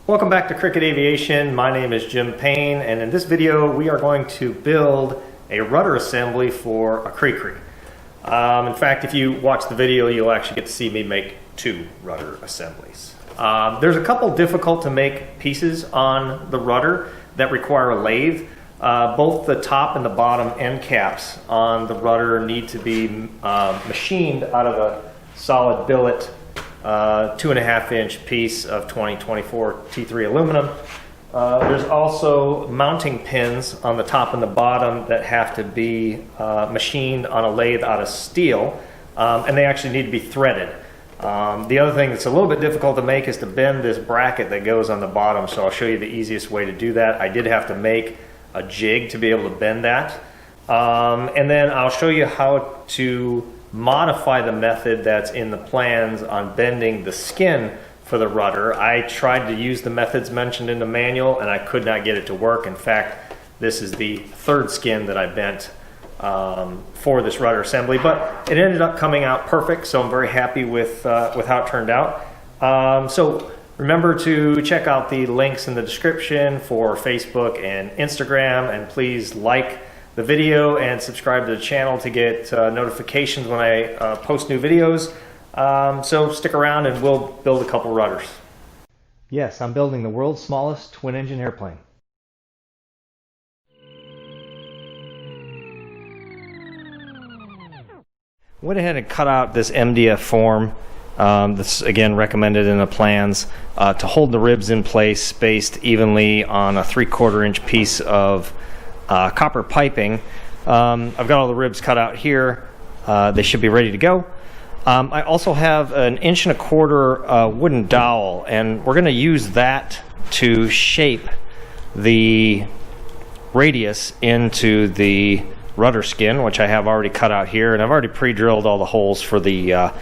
Welcome back to Cricket Aviation. My name is Jim Payne, and in this video we are going to build a rudder assembly for a CriCri. In fact, if you watch the video, you'll actually get to see me make two rudder assemblies. There's a couple difficult to make pieces on the rudder that require a lathe. Both the top and the bottom end caps on the rudder need to be machined out of a solid billet 2.5 inch piece of 2024 T3 aluminum. There's also mounting pins on the top and the bottom that have to be machined on a lathe out of steel, and they actually need to be threaded. The other thing that's a little bit difficult to make is to bend this bracket that goes on the bottom, so I'll show you the easiest way to do that. I did have to make a jig to be able to bend that, and then I'll show you how to modify the method that's in the plans on bending the skin for the rudder. I tried to use the methods mentioned in the manual and I could not get it to work. In fact, this is the third skin that I bent for this rudder assembly, but it ended up coming out perfect, so I'm very happy with how it turned out. So remember to check out the links in the description for Facebook and Instagram, and please like the video and subscribe to the channel to get notifications when I post new videos. So stick around and we'll build a couple rudders. Yes, I'm building the world's smallest twin-engine airplane. Went ahead and cut out this MDF form that's again recommended in the plans to hold the ribs in place, spaced evenly on a 3/4 inch piece of copper piping. I've got all the ribs cut out here. They should be ready to go. I also have an 1.25 inch wooden dowel, and we're going to use that to shape the radius into the rudder skin, which I have already cut out here, and I've already pre-drilled all the holes for the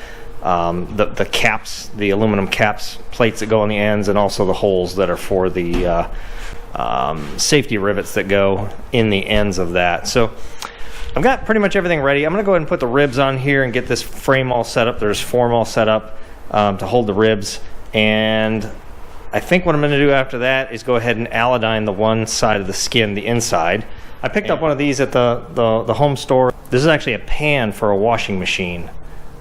caps, the aluminum caps, plates that go on the ends, and also the holes that are for the safety rivets that go in the ends of that. So I've got pretty much everything ready. I'm going to go ahead and put the ribs on here and get this frame all set up. There's form all set up to hold the ribs, and I think what I'm going to do after that is go ahead and anodyne the one side of the skin, the inside. I picked up one of these at the home store. This is actually a pan for a washing machine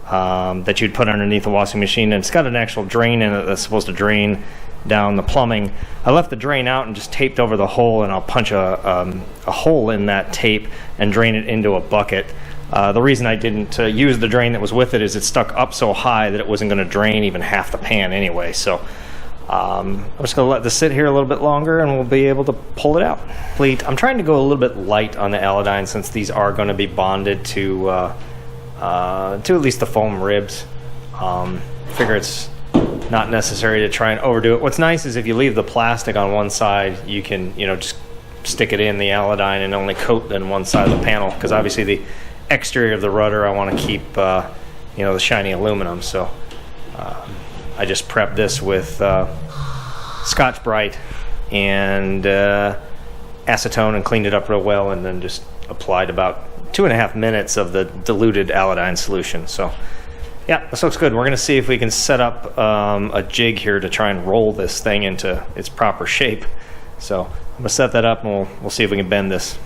that you'd put underneath the washing machine, and it's got an actual drain in it that's supposed to drain down the plumbing. I left the drain out and just taped over the hole, and I'll punch a hole in that tape and drain it into a bucket. The reason I didn't use the drain that was with it is it stuck up so high that it wasn't going to drain even half the pan anyway. So I'm just going to let this sit here a little bit longer and we'll be able to pull it out. I'm trying to go a little bit light on the anodyne since these are going to be bonded to at least the foam ribs. Figure it's not necessary to try and overdo it. What's nice is if you leave the plastic on one side, you can just stick it in the anodyne and only coat in one side of the panel, because obviously the exterior of the rudder I want to keep the shiny aluminum. So I just prepped this with Scotch-Brite and acetone and cleaned it up real well, and then just applied about 2.5 minutes of the diluted anodyne solution. So yeah, this looks good. We're going to see if we can set up a jig here to try and roll this thing into its proper shape. So I'm going to set that up and we'll see if we can bend this.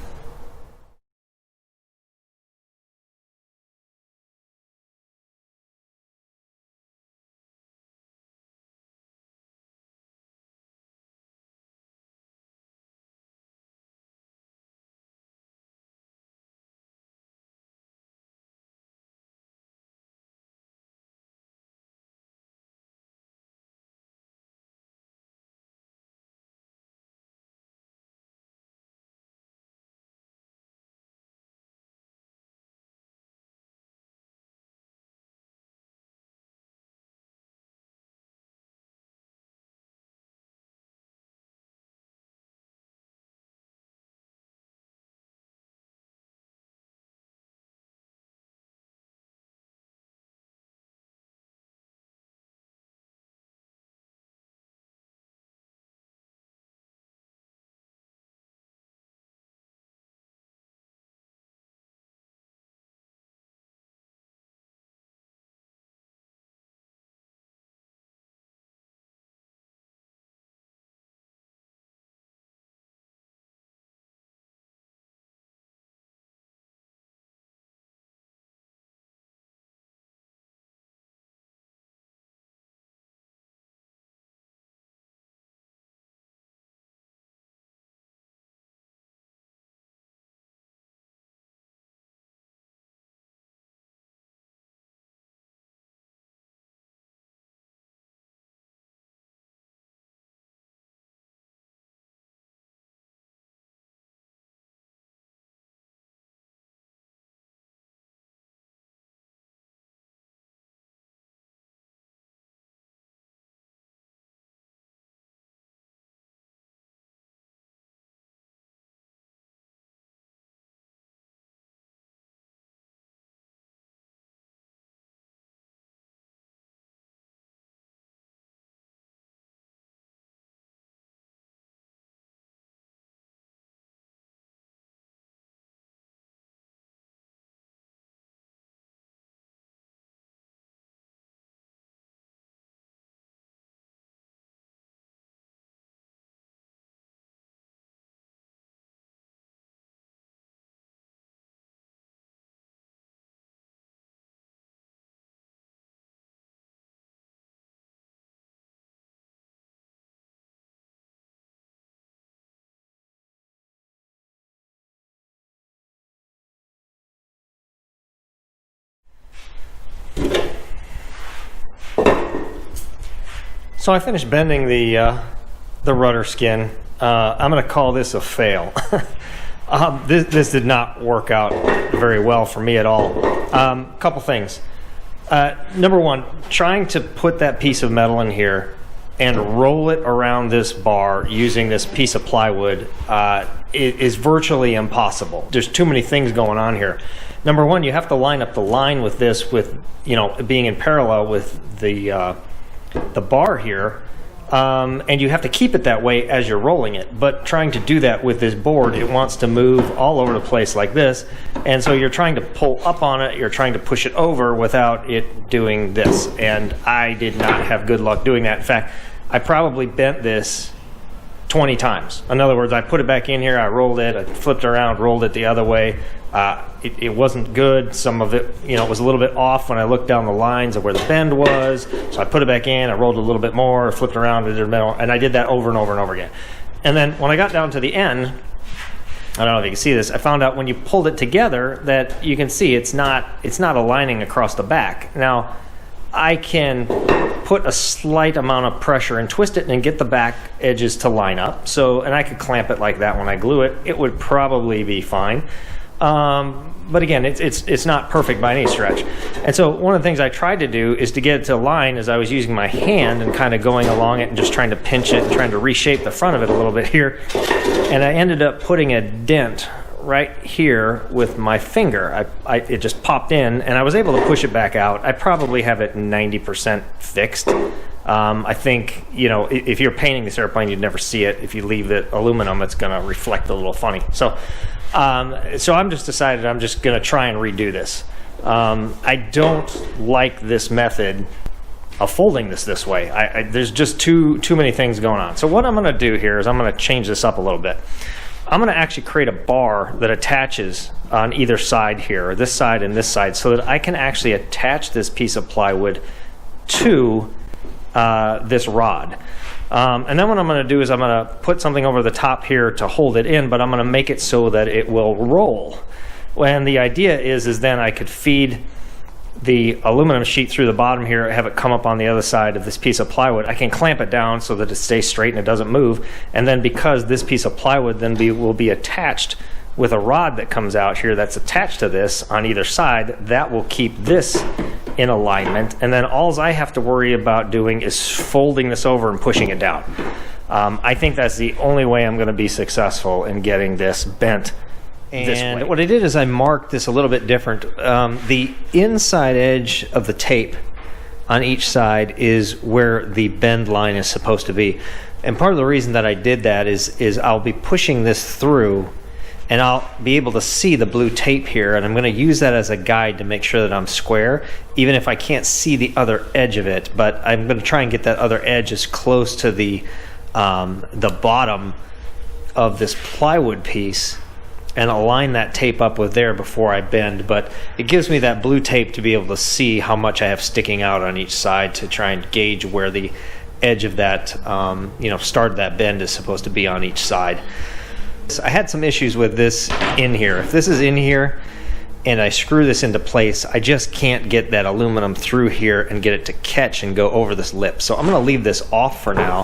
So I finished bending the rudder skin. I'm going to call this a fail. This did not work out very well for me at all. Couple things. Number one, trying to put that piece of metal in here and roll it around this bar using this piece of plywood is virtually impossible. There's too many things going on here. Number one, you have to line up the line with this, with, you know, being in parallel with the bar here, and you have to keep it that way as you're rolling it. But trying to do that with this board, it wants to move all over the place like this, and so you're trying to pull up on it, you're trying to push it over without it doing this, and I did not have good luck doing that. In fact, I probably bent this 20 times. In other words, I put it back in here, I rolled it, I flipped around, rolled it the other way. It wasn't good. Some of it, you know, was a little bit off when I looked down the lines of where the bend was. So I put it back in, I rolled a little bit more, flipped around, and I did that over and over and over again. And then when I got down to the end, I don't know if you can see this, I found out when you pulled it together that you can see it's not aligning across the back. Now, I can put a slight amount of pressure and twist it and get the back edges to line up. So, and I could clamp it like that when I glue it. It would probably be fine. But again, it's not perfect by any stretch. And so one of the things I tried to do is to get it to line as I was using my hand and kind of going along it and just trying to pinch it and trying to reshape the front of it a little bit here. And I ended up putting a dent right here with my finger. It just popped in and I was able to push it back out. I probably have it 90% fixed. I think, you know, if you're painting this airplane, you'd never see it. If you leave the aluminum, it's going to reflect a little funny. So I'm just decided I'm just going to try and redo this. I don't like this method of folding this way. There's just too many things going on. So what I'm going to do here is I'm going to change this up a little bit. I'm going to actually create a bar that attaches on either side here, this side and this side, so that I can actually attach this piece of plywood to this rod. And then what I'm going to do is I'm going to put something over the top here to hold it in, but I'm going to make it so that it will roll. And the idea is then I could feed the aluminum sheet through the bottom here, have it come up on the other side of this piece of plywood. I can clamp it down so that it stays straight and it doesn't move. And then because this piece of plywood then will be attached with a rod that comes out here that's attached to this on either side, that will keep this in alignment. And then all I have to worry about doing is folding this over and pushing it down. I think that's the only way I'm going to be successful in getting this bent. And what I did is I marked this a little bit different. The inside edge of the tape on each side is where the bend line is supposed to be. And part of the reason that I did that is I'll be pushing this through and I'll be able to see the blue tape here, and I'm going to use that as a guide to make sure that I'm square, even if I can't see the other edge of it. But I'm going to try and get that other edge as close to the bottom of this plywood piece and align that tape up with there before I bend. But it gives me that blue tape to be able to see how much I have sticking out on each side to try and gauge where the edge of that start of that bend is supposed to be on each side. I had some issues with this in here. If this is in here and I screw this into place, I just can't get that aluminum through here and get it to catch and go over this lip. So I'm going to leave this off for now,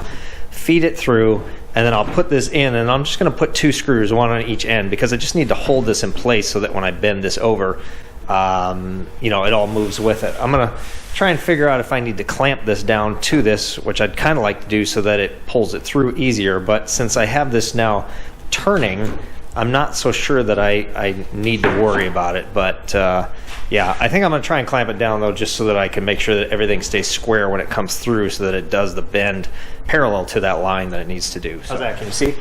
feed it through, and then I'll put this in, and I'm just going to put 2 screws, one on each end, because I just need to hold this in place so that when I bend this over, it all moves with it. I'm going to try and figure out if I need to clamp this down to this, which I'd kind of like to do so that it pulls it through easier. But since I have this now turning, I'm not so sure that I need to worry about it. But yeah, I think I'm going to try and clamp it down though, just so that I can make sure that everything stays square when it comes through, so that it does the bend parallel to that line that it needs to do. So how's that? Can you see?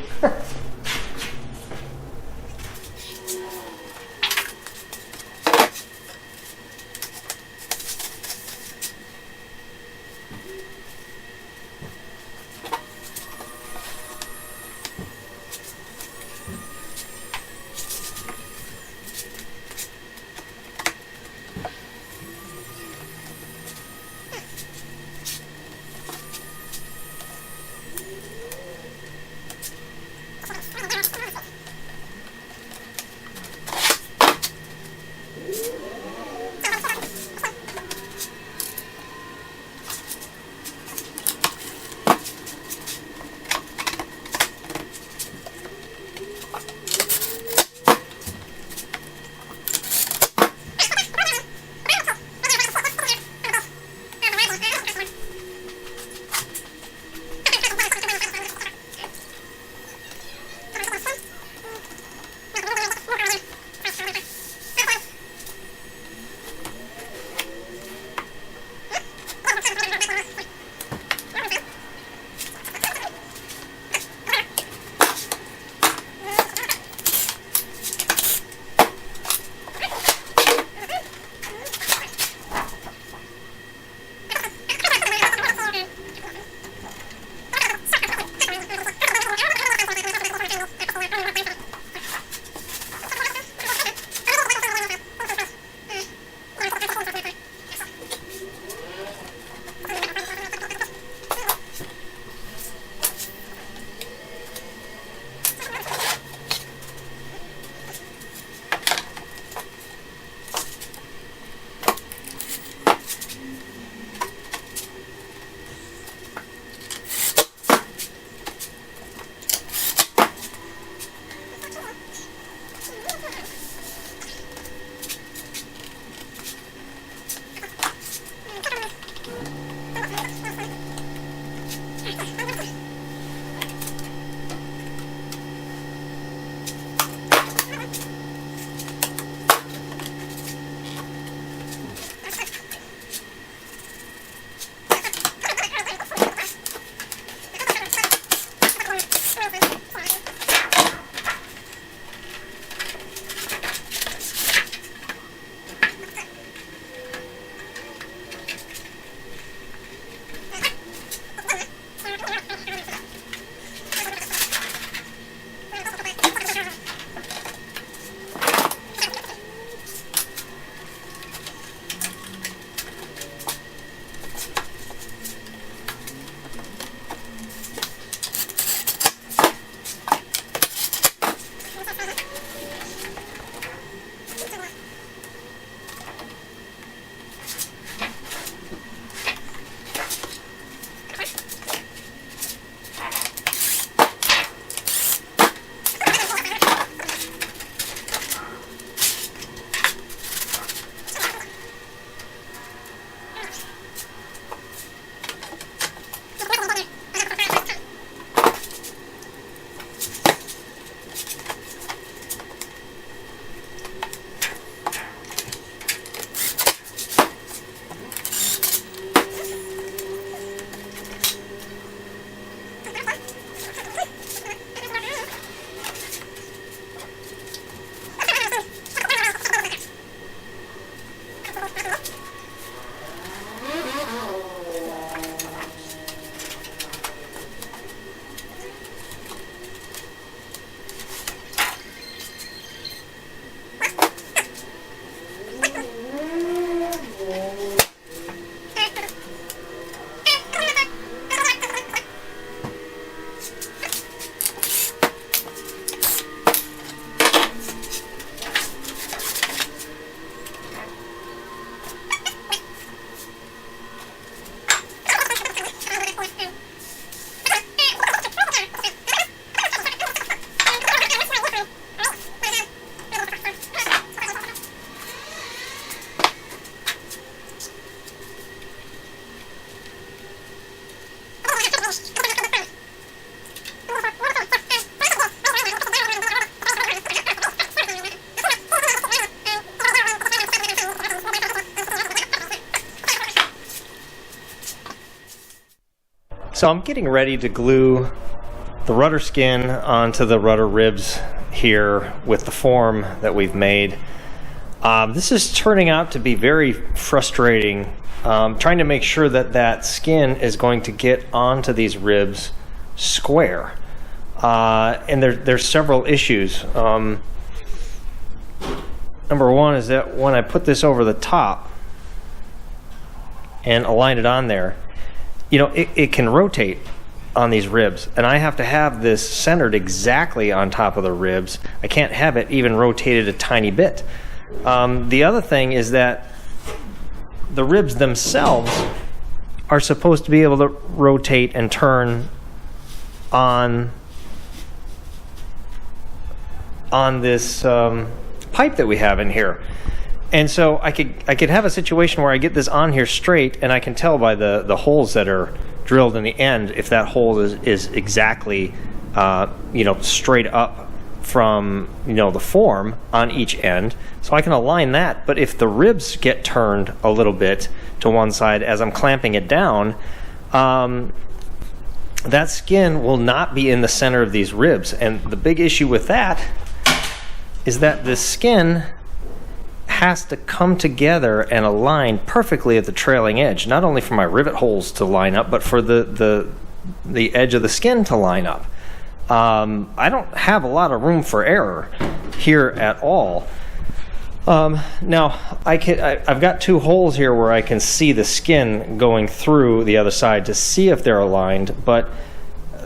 So I'm getting ready to glue the rudder skin onto the rudder ribs here with the form that we've made. This is turning out to be very frustrating, trying to make sure that that skin is going to get onto these ribs square. And there's several issues. Number one is that when I put this over the top and align it on there, it can rotate on these ribs, and I have to have this centered exactly on top of the ribs. I can't have it even rotated a tiny bit. The other thing is that the ribs themselves are supposed to be able to rotate and turn on this pipe that we have in here. And so I could have a situation where I get this on here straight, and I can tell by the holes that are drilled in the end if that hole is exactly straight up from the form on each end, so I can align that. But if the ribs get turned a little bit to one side as I'm clamping it down, that skin will not be in the center of these ribs. And the big issue with that is that the skin has to come together and align perfectly at the trailing edge, not only for my rivet holes to line up, but for the edge of the skin to line up. I don't have a lot of room for error here at all. Now I've got two holes here where I can see the skin going through the other side to see if they're aligned, but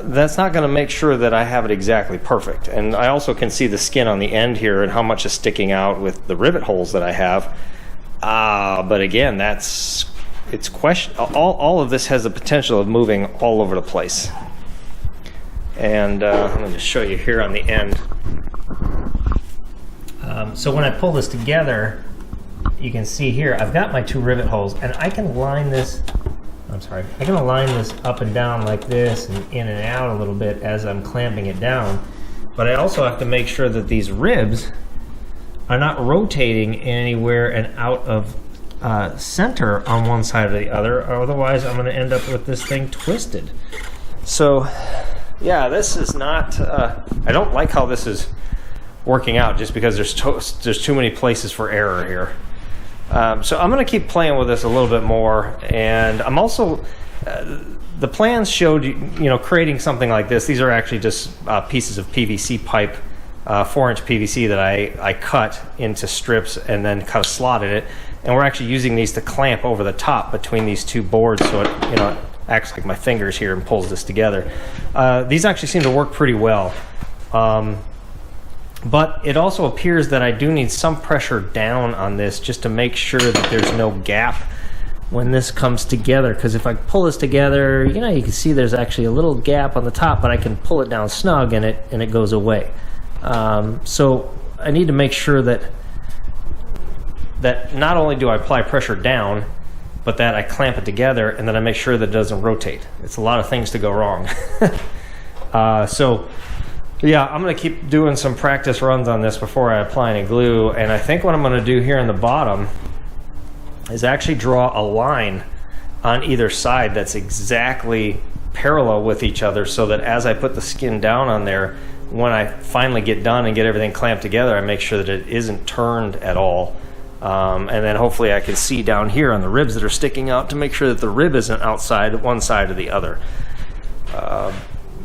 that's not going to make sure that I have it exactly perfect. And I also can see the skin on the end here and how much is sticking out with the rivet holes that I have. But again, all of this has the potential of moving all over the place. And I'm going to show you here on the end. So when I pull this together, you can see here I've got my two rivet holes, and I can align this. I can align this up and down like this, and in and out a little bit as I'm clamping it down. But I also have to make sure that these ribs are not rotating anywhere and out of center on one side or the other, or otherwise I'm going to end up with this thing twisted. So yeah, this is not, I don't like how this is working out, just because there's too many places for error here. So I'm going to keep playing with this a little bit more, and I'm also, the plans showed, creating something like this. These are actually just pieces of PVC pipe, 4-inch PVC that I cut into strips and then cut a slot in it, and we're actually using these to clamp over the top between these two boards, so it acts like my fingers here and pulls this together. These actually seem to work pretty well. But it also appears that I do need some pressure down on this just to make sure that there's no gap when this comes together. Because if I pull this together, you can see there's actually a little gap on the top, but I can pull it down snug and it goes away. So I need to make sure that not only do I apply pressure down, but that I clamp it together, and that I make sure that it doesn't rotate. It's a lot of things to go wrong. So yeah, I'm going to keep doing some practice runs on this before I apply any glue, and I think what I'm going to do here in the bottom is actually draw a line on either side that's exactly parallel with each other, so that as I put the skin down on there, when I finally get done and get everything clamped together, I make sure that it isn't turned at all. And then hopefully I can see down here on the ribs that are sticking out to make sure that the rib isn't outside one side or the other.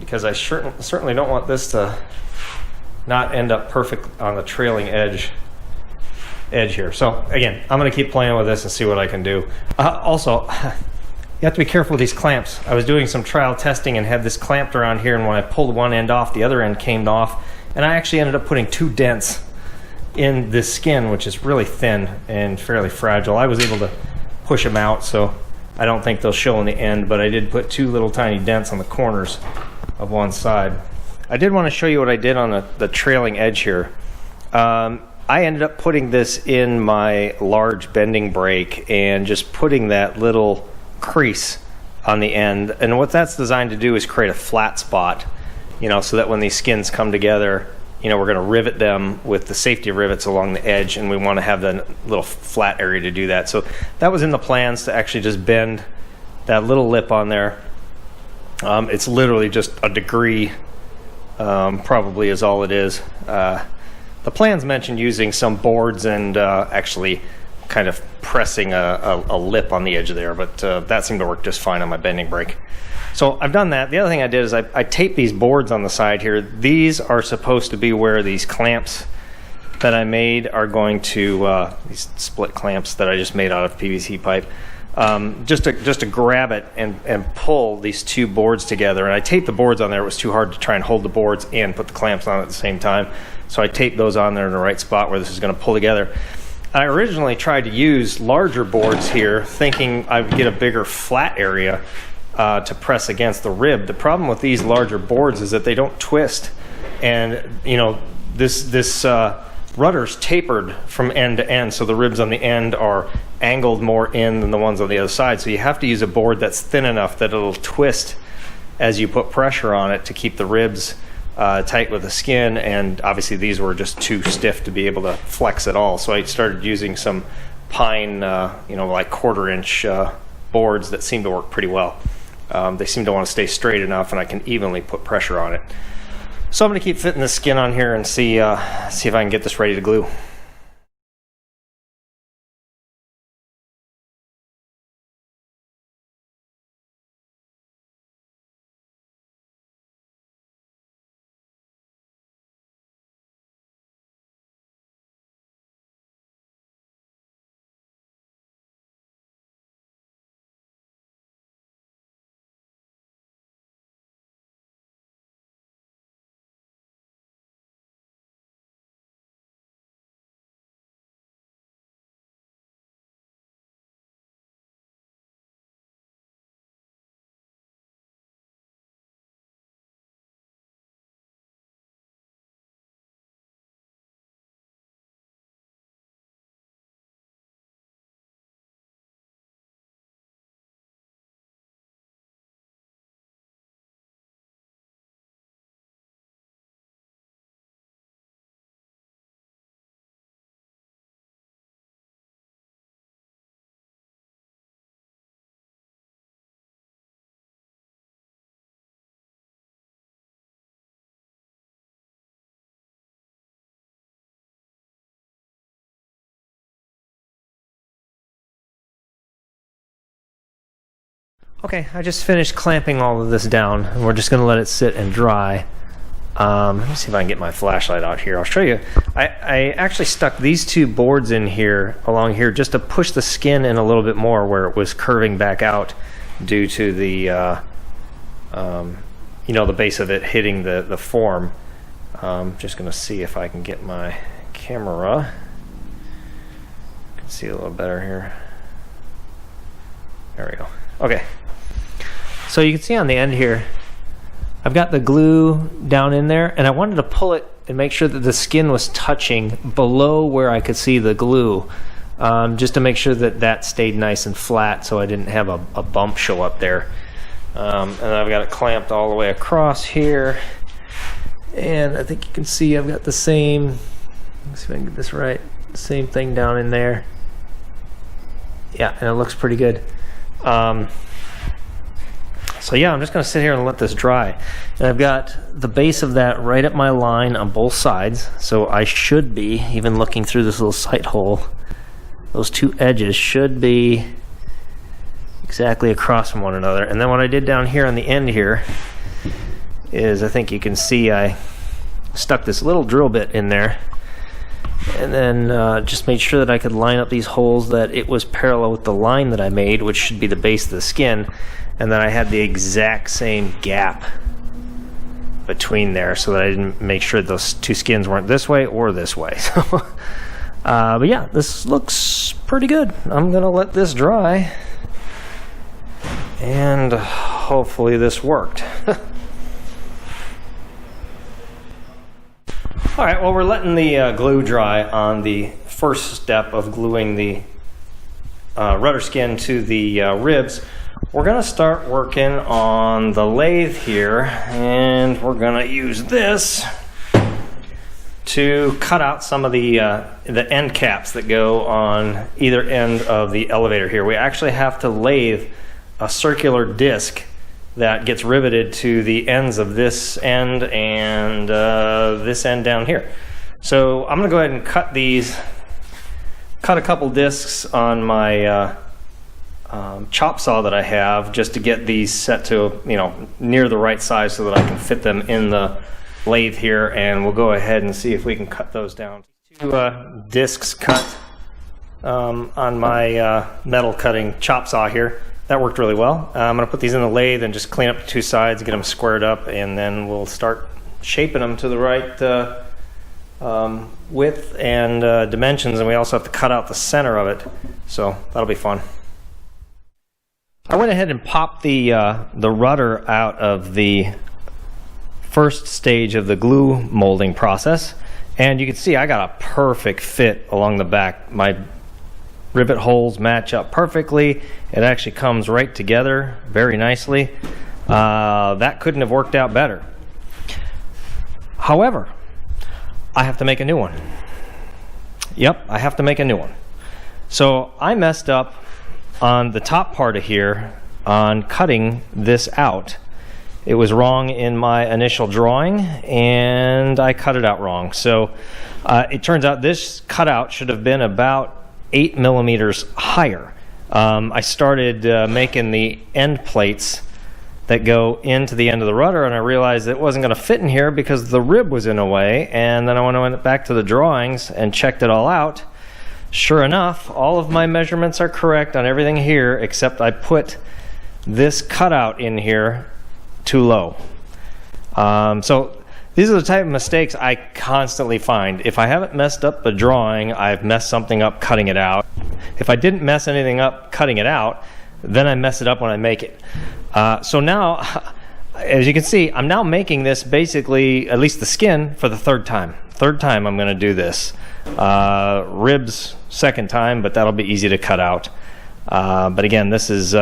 Because I certainly don't want this to not end up perfect on the trailing edge here. So again, I'm going to keep playing with this and see what I can do. Also, you have to be careful with these clamps. I was doing some trial testing and had this clamped around here, and when I pulled one end off, the other end came off, and I actually ended up putting 2 dents in this skin, which is really thin and fairly fragile. I was able to push them out, so I don't think they'll show in the end, but I did put 2 little tiny dents on the corners of one side. I did want to show you what I did on the trailing edge here. I ended up putting this in my large bending brake and just putting that little crease on the end, and what that's designed to do is create a flat spot, so that when these skins come together, we're going to rivet them with the safety rivets along the edge, and we want to have the little flat area to do that. So that was in the plans, to actually just bend that little lip on there It's literally just a degree, probably is all it is. The plans mentioned using some boards and actually kind of pressing a lip on the edge there, but that seemed to work just fine on my bending brake. So I've done that. The other thing I did is I taped these boards on the side here. These are supposed to be where these clamps that I made are going to, these split clamps that I just made out of PVC pipe, just to grab it and pull these two boards together. And I taped the boards on there. It was too hard to try and hold the boards and put the clamps on at the same time. So I taped those on there in the right spot where this is going to pull together. I originally tried to use larger boards here, thinking I would get a bigger flat area to press against the rib. The problem with these larger boards is that they don't twist. And, you know, this rudder's tapered from end to end, so the ribs on the end are angled more in than the ones on the other side. So you have to use a board that's thin enough that it'll twist as you put pressure on it to keep the ribs tight with the skin. And obviously these were just too stiff to be able to flex at all. So I started using some pine, like 1/4 inch boards that seem to work pretty well. They seem to want to stay straight enough, and I can evenly put pressure on it. So I'm going to keep fitting the skin on here and see if I can get this ready to glue. Okay, I just finished clamping all of this down, and we're just going to let it sit and dry. Let me see if I can get my flashlight out here. I'll show you. I actually stuck these two boards in here, along here, just to push the skin in a little bit more where it was curving back out due to the, the base of it hitting the form. Just going to see if I can get my camera. You can see a little better here. There we go. Okay. So you can see on the end here, I've got the glue down in there, and I wanted to pull it and make sure that the skin was touching below where I could see the glue, just to make sure that that stayed nice and flat so I didn't have a bump show up there. And I've got it clamped all the way across here, and I think you can see I've got the same, let's see if I can get this right, same thing down in there. Yeah, and it looks pretty good. So yeah, I'm just going to sit here and let this dry. And I've got the base of that right at my line on both sides. So I should be, even looking through this little sight hole, those two edges should be exactly across from one another. And then what I did down here on the end here is, I think you can see I stuck this little drill bit in there, and then just made sure that I could line up these holes that it was parallel with the line that I made, which should be the base of the skin, and then I had the exact same gap between there so that I didn't make sure those two skins weren't this way or this way. So, but yeah, this looks pretty good. I'm gonna let this dry, and hopefully this worked. All right, well, we're letting the glue dry on the first step of gluing the rudder skin to the ribs. We're going to start working on the lathe here, and we're going to use this to cut out some of the end caps that go on either end of the elevator here. We actually have to lathe a circular disc that gets riveted to the ends of this end and this end down here. So I'm going to go ahead and cut a couple discs on my chop saw that I have, just to get these set to, you know, near the right size so that I can fit them in the lathe here, and we'll go ahead and see if we can cut those down. Two discs cut on my metal cutting chop saw here. That worked really well. I'm going to put these in the lathe and just clean up the two sides, get them squared up, and then we'll start shaping them to the right width and dimensions, and we also have to cut out the center of it, so that'll be fun. I went ahead and popped the rudder out of the first stage of the glue molding process, and you can see I got a perfect fit along the back. My rivet holes match up perfectly. It actually comes right together very nicely. That couldn't have worked out better. However, I have to make a new one. Yep, I have to make a new one. So I messed up on the top part of here on cutting this out. It was wrong in my initial drawing, and I cut it out wrong. So it turns out this cutout should have been about 8 millimeters higher. I started making the end plates that go into the end of the rudder, and I realized it wasn't going to fit in here because the rib was in the way. And then I went back to the drawings and checked it all out. Sure enough, all of my measurements are correct on everything here, except I put this cutout in here too low. So these are the type of mistakes I constantly find. If I haven't messed up the drawing, I've messed something up cutting it out. If I didn't mess anything up cutting it out, then I mess it up when I make it. So now, as you can see, I'm now making this basically, at least the skin, for the third time. Third time I'm going to do this. Ribs second time, but that'll be easy to cut out. But again, this is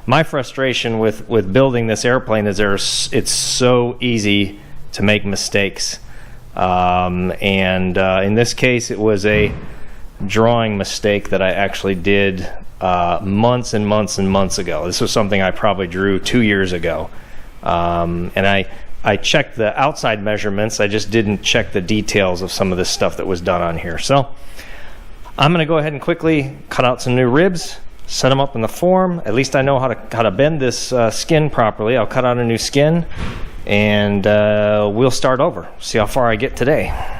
my frustration with building this airplane, is it's so easy to make mistakes. And in this case, it was a drawing mistake that I actually did months and months and months ago. This was something I probably drew 2 years ago. And I checked the outside measurements. I just didn't check the details of some of this stuff that was done on here. So I'm going to go ahead and quickly cut out some new ribs, set them up in the form. At least I know how to bend this skin properly. I'll cut out a new skin, and we'll start over. See how far I get today.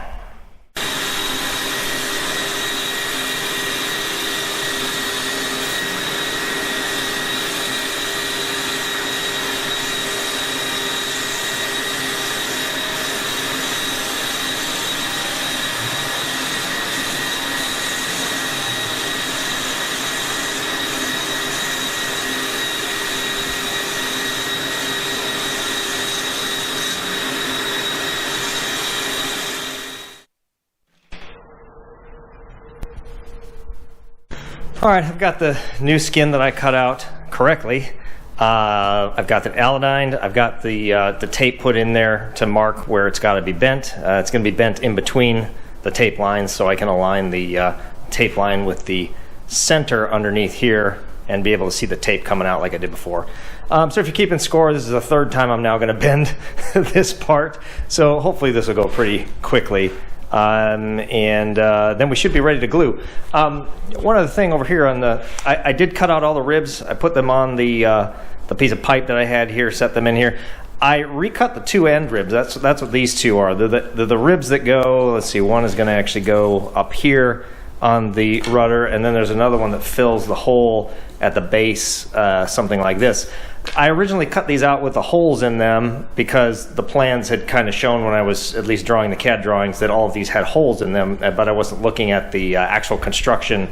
All right, I've got the new skin that I cut out correctly. I've got it alidined. I've got the tape put in there to mark where it's got to be bent. It's going to be bent in between the tape lines, so I can align the tape line with the center underneath here and be able to see the tape coming out like I did before. So if you're keeping score, this is the third time I'm now going to bend this part. So hopefully this will go pretty quickly. And then we should be ready to glue. One other thing over here on I did cut out all the ribs. I put them on the piece of pipe that I had here, set them in here. I recut the two end ribs. That's what these two are. The ribs that go, let's see, one is going to actually go up here on the rudder, and then there's another one that fills the hole at the base, something like this. I originally cut these out with the holes in them because the plans had kind of shown when I was at least drawing the CAD drawings that all of these had holes in them, but I wasn't looking at the actual construction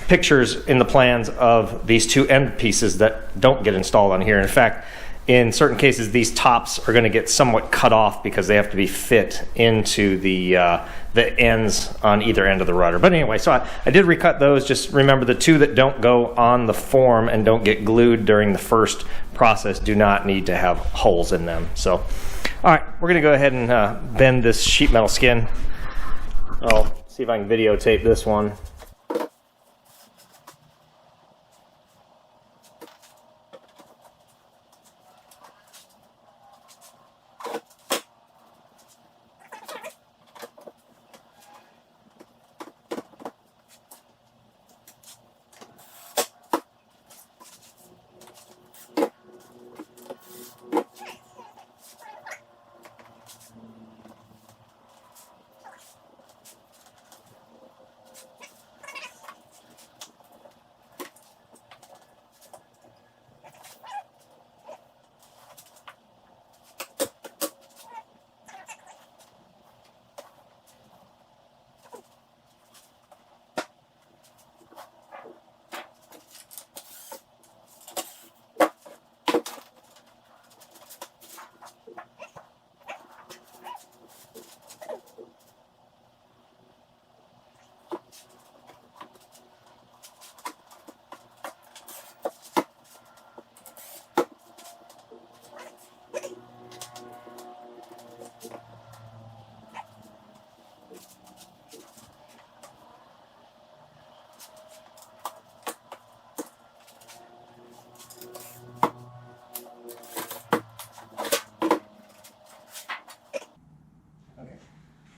pictures in the plans of these two end pieces that don't get installed on here. In fact, in certain cases, these tops are going to get somewhat cut off because they have to be fit into the ends on either end of the rudder. But anyway, so I did recut those. Just remember, the two that don't go on the form and don't get glued during the first process do not need to have holes in them. So, all right, we're going to go ahead and bend this sheet metal skin. I'll see if I can videotape this one.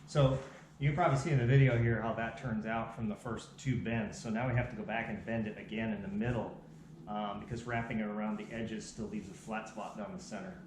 So you can probably see in the video here how that turns out from the first two bends. So now we have to go back and bend it again in the middle because wrapping it around the edges still leaves a flat spot down the center.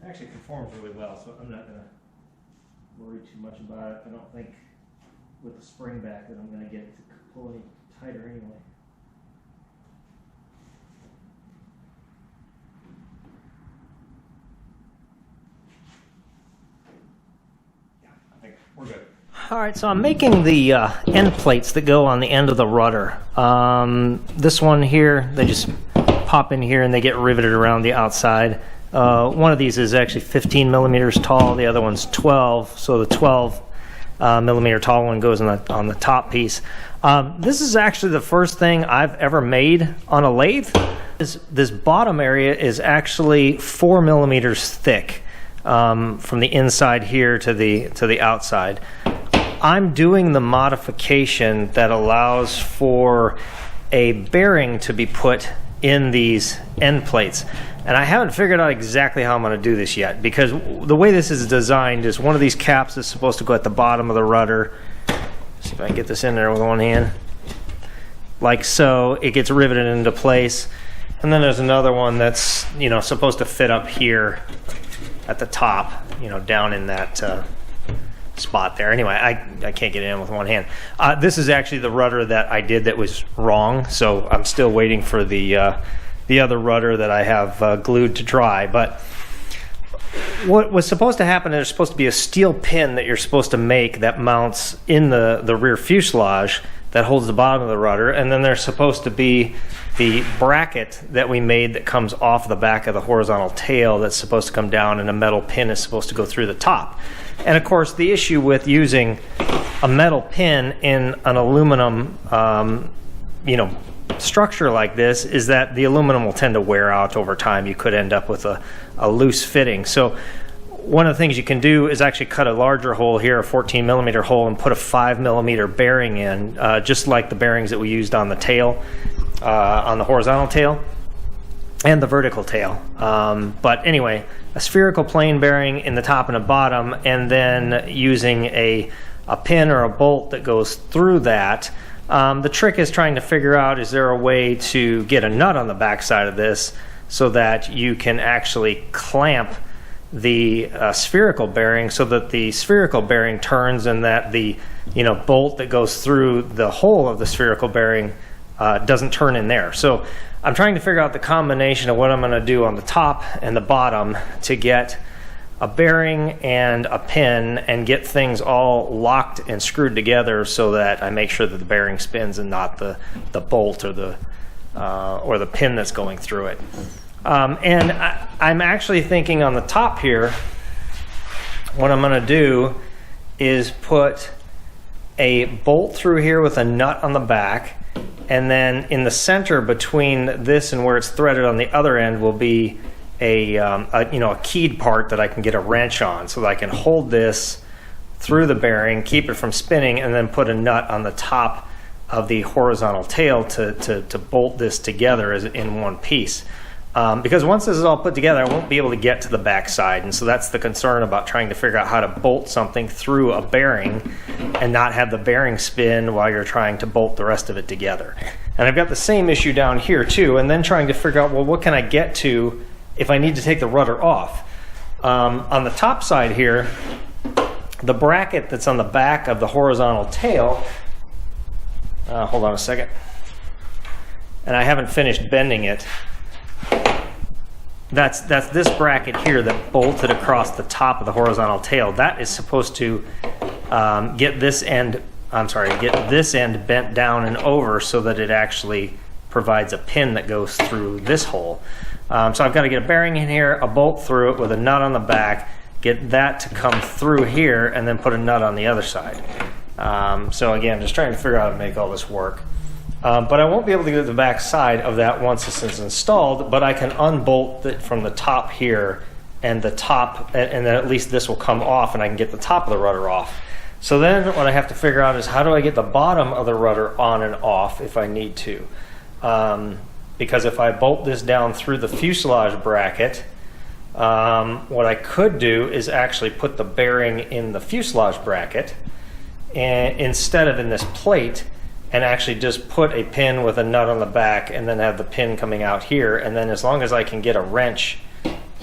Actually conforms really well, so I'm not going to worry too much about it. I don't think with the spring back that I'm going to get it to pull any tighter anyway. Yeah, I think we're good. All right, so I'm making the end plates that go on the end of the rudder. This one here, they just pop in here and they get riveted around the outside. One of these is actually 15 millimeters tall, the other one's 12, so the 12 millimeter tall one goes on the top piece. This is actually the first thing I've ever made on a lathe. This bottom area is actually 4 millimeters thick from the inside here to the outside. I'm doing the modification that allows for a bearing to be put in these end plates. And I haven't figured out exactly how I'm going to do this yet, because the way this is designed is one of these caps is supposed to go at the bottom of the rudder. See if I can get this in there with one hand. Like so, it gets riveted into place. And then there's another one that's, supposed to fit up here at the top, down in that spot there. Anyway, I can't get it in with one hand. This is actually the rudder that I did that was wrong, so I'm still waiting for the other rudder that I have glued to dry. But what was supposed to happen, there's supposed to be a steel pin that you're supposed to make that mounts in the rear fuselage that holds the bottom of the rudder, and then there's supposed to be the bracket that we made that comes off the back of the horizontal tail that's supposed to come down, and a metal pin is supposed to go through the top. And of course, the issue with using a metal pin in an aluminum structure like this is that the aluminum will tend to wear out over time. You could end up with a loose fitting. So one of the things you can do is actually cut a larger hole here, a 14 millimeter hole, and put a 5 millimeter bearing in, just like the bearings that we used on the tail, on the horizontal tail and the vertical tail. But anyway, a spherical plane bearing in the top and the bottom, and then using a pin or a bolt that goes through that. The trick is trying to figure out, is there a way to get a nut on the back side of this so that you can actually clamp the spherical bearing so that the spherical bearing turns, and that the bolt that goes through the hole of the spherical bearing doesn't turn in there. So I'm trying to figure out the combination of what I'm going to do on the top and the bottom to get a bearing and a pin and get things all locked and screwed together so that I make sure that the bearing spins and not the bolt or the pin that's going through it. And I'm actually thinking on the top here, what I'm going to do is put a bolt through here with a nut on the back, and then in the center between this and where it's threaded on the other end will be a keyed part that I can get a wrench on, so that I can hold this through the bearing, keep it from spinning, and then put a nut on the top of the horizontal tail to bolt this together as in one piece. Because once this is all put together, I won't be able to get to the back side, and so that's the concern about trying to figure out how to bolt something through a bearing and not have the bearing spin while you're trying to bolt the rest of it together. And I've got the same issue down here too, and then trying to figure out, well, what can I get to if I need to take the rudder off. On the top side here, the bracket that's on the back of the horizontal tail, hold on a second, and I haven't finished bending it. That's this bracket here that bolted across the top of the horizontal tail. That is supposed to get this end bent down and over so that it actually provides a pin that goes through this hole. So I've got to get a bearing in here, a bolt through it with a nut on the back, get that to come through here, and then put a nut on the other side. So again, just trying to figure out how to make all this work. But I won't be able to get to the back side of that once this is installed, but I can unbolt it from the top here, and the top, and then at least this will come off, and I can get the top of the rudder off. So then what I have to figure out is, how do I get the bottom of the rudder on and off if I need to? Because if I bolt this down through the fuselage bracket, what I could do is actually put the bearing in the fuselage bracket and instead of in this plate, and actually just put a pin with a nut on the back, and then have the pin coming out here. And then as long as I can get a wrench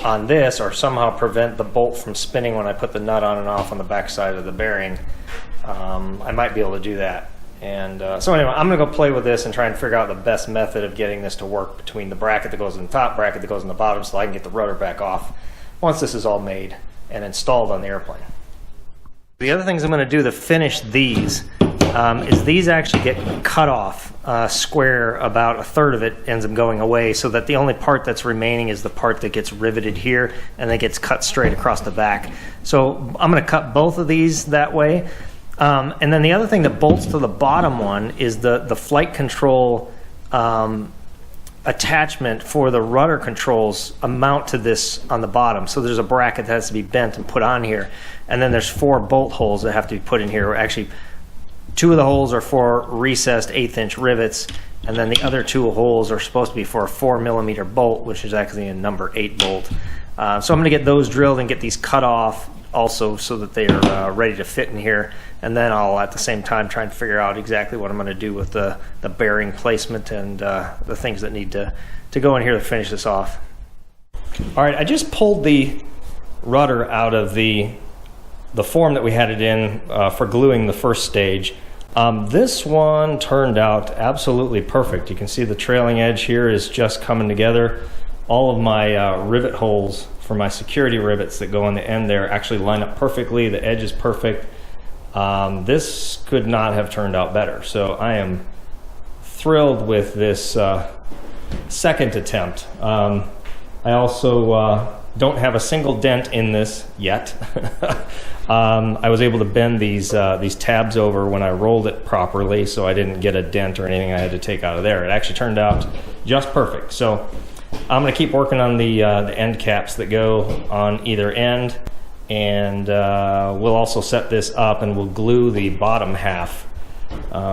on this, or somehow prevent the bolt from spinning when I put the nut on and off on the back side of the bearing, I might be able to do that. And so anyway, I'm going to go play with this and try and figure out the best method of getting this to work between the bracket that goes in the top, bracket that goes in the bottom, so I can get the rudder back off once this is all made and installed on the airplane. The other things I'm going to do to finish these is these actually get cut off square. About a third of it ends up going away, so that the only part that's remaining is the part that gets riveted here and then gets cut straight across the back. So I'm going to cut both of these that way. And then the other thing that bolts to the bottom one is the flight control attachment for the rudder controls mount to this on the bottom. So there's a bracket that has to be bent and put on here, and then there's 4 bolt holes that have to be put in here. Actually, 2 of the holes are for recessed 1/8" rivets, and then the other 2 holes are supposed to be for a 4 millimeter bolt, which is actually a number 8 bolt. So I'm going to get those drilled and get these cut off also, so that they are ready to fit in here. And then I'll at the same time try and figure out exactly what I'm going to do with the bearing placement and the things that need to go in here to finish this off. All right, I just pulled the rudder out of the form that we had it in for gluing the first stage. This one turned out absolutely perfect. You can see the trailing edge here is just coming together. All of my rivet holes for my security rivets that go on the end there actually line up perfectly. The edge is perfect. This could not have turned out better. So I am thrilled with this second attempt. I also don't have a single dent in this yet. I was able to bend these tabs over when I rolled it properly, so I didn't get a dent or anything I had to take out of there. It actually turned out just perfect. So I'm going to keep working on the end caps that go on either end, and we'll also set this up, and we'll glue the bottom half,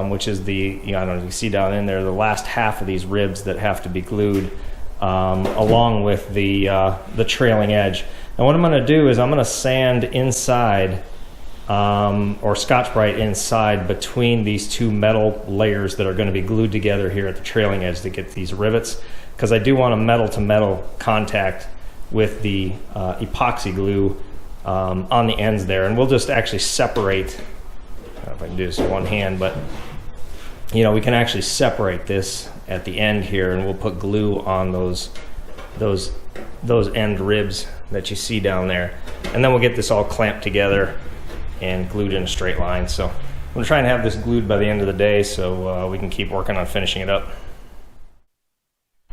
which is the, I don't know if you see down in there, the last half of these ribs that have to be glued, along with the trailing edge. And what I'm going to do is I'm going to sand inside, or Scotch-Brite inside between these two metal layers that are going to be glued together here at the trailing edge to get these rivets, because I do want a metal-to-metal contact with the epoxy glue on the ends there. And we'll just actually separate, I don't know if I can do this with one hand, but we can actually separate this at the end here, and we'll put glue on those end ribs that you see down there, and then we'll get this all clamped together and glued in a straight line. So I'm going to try and have this glued by the end of the day, so we can keep working on finishing it up.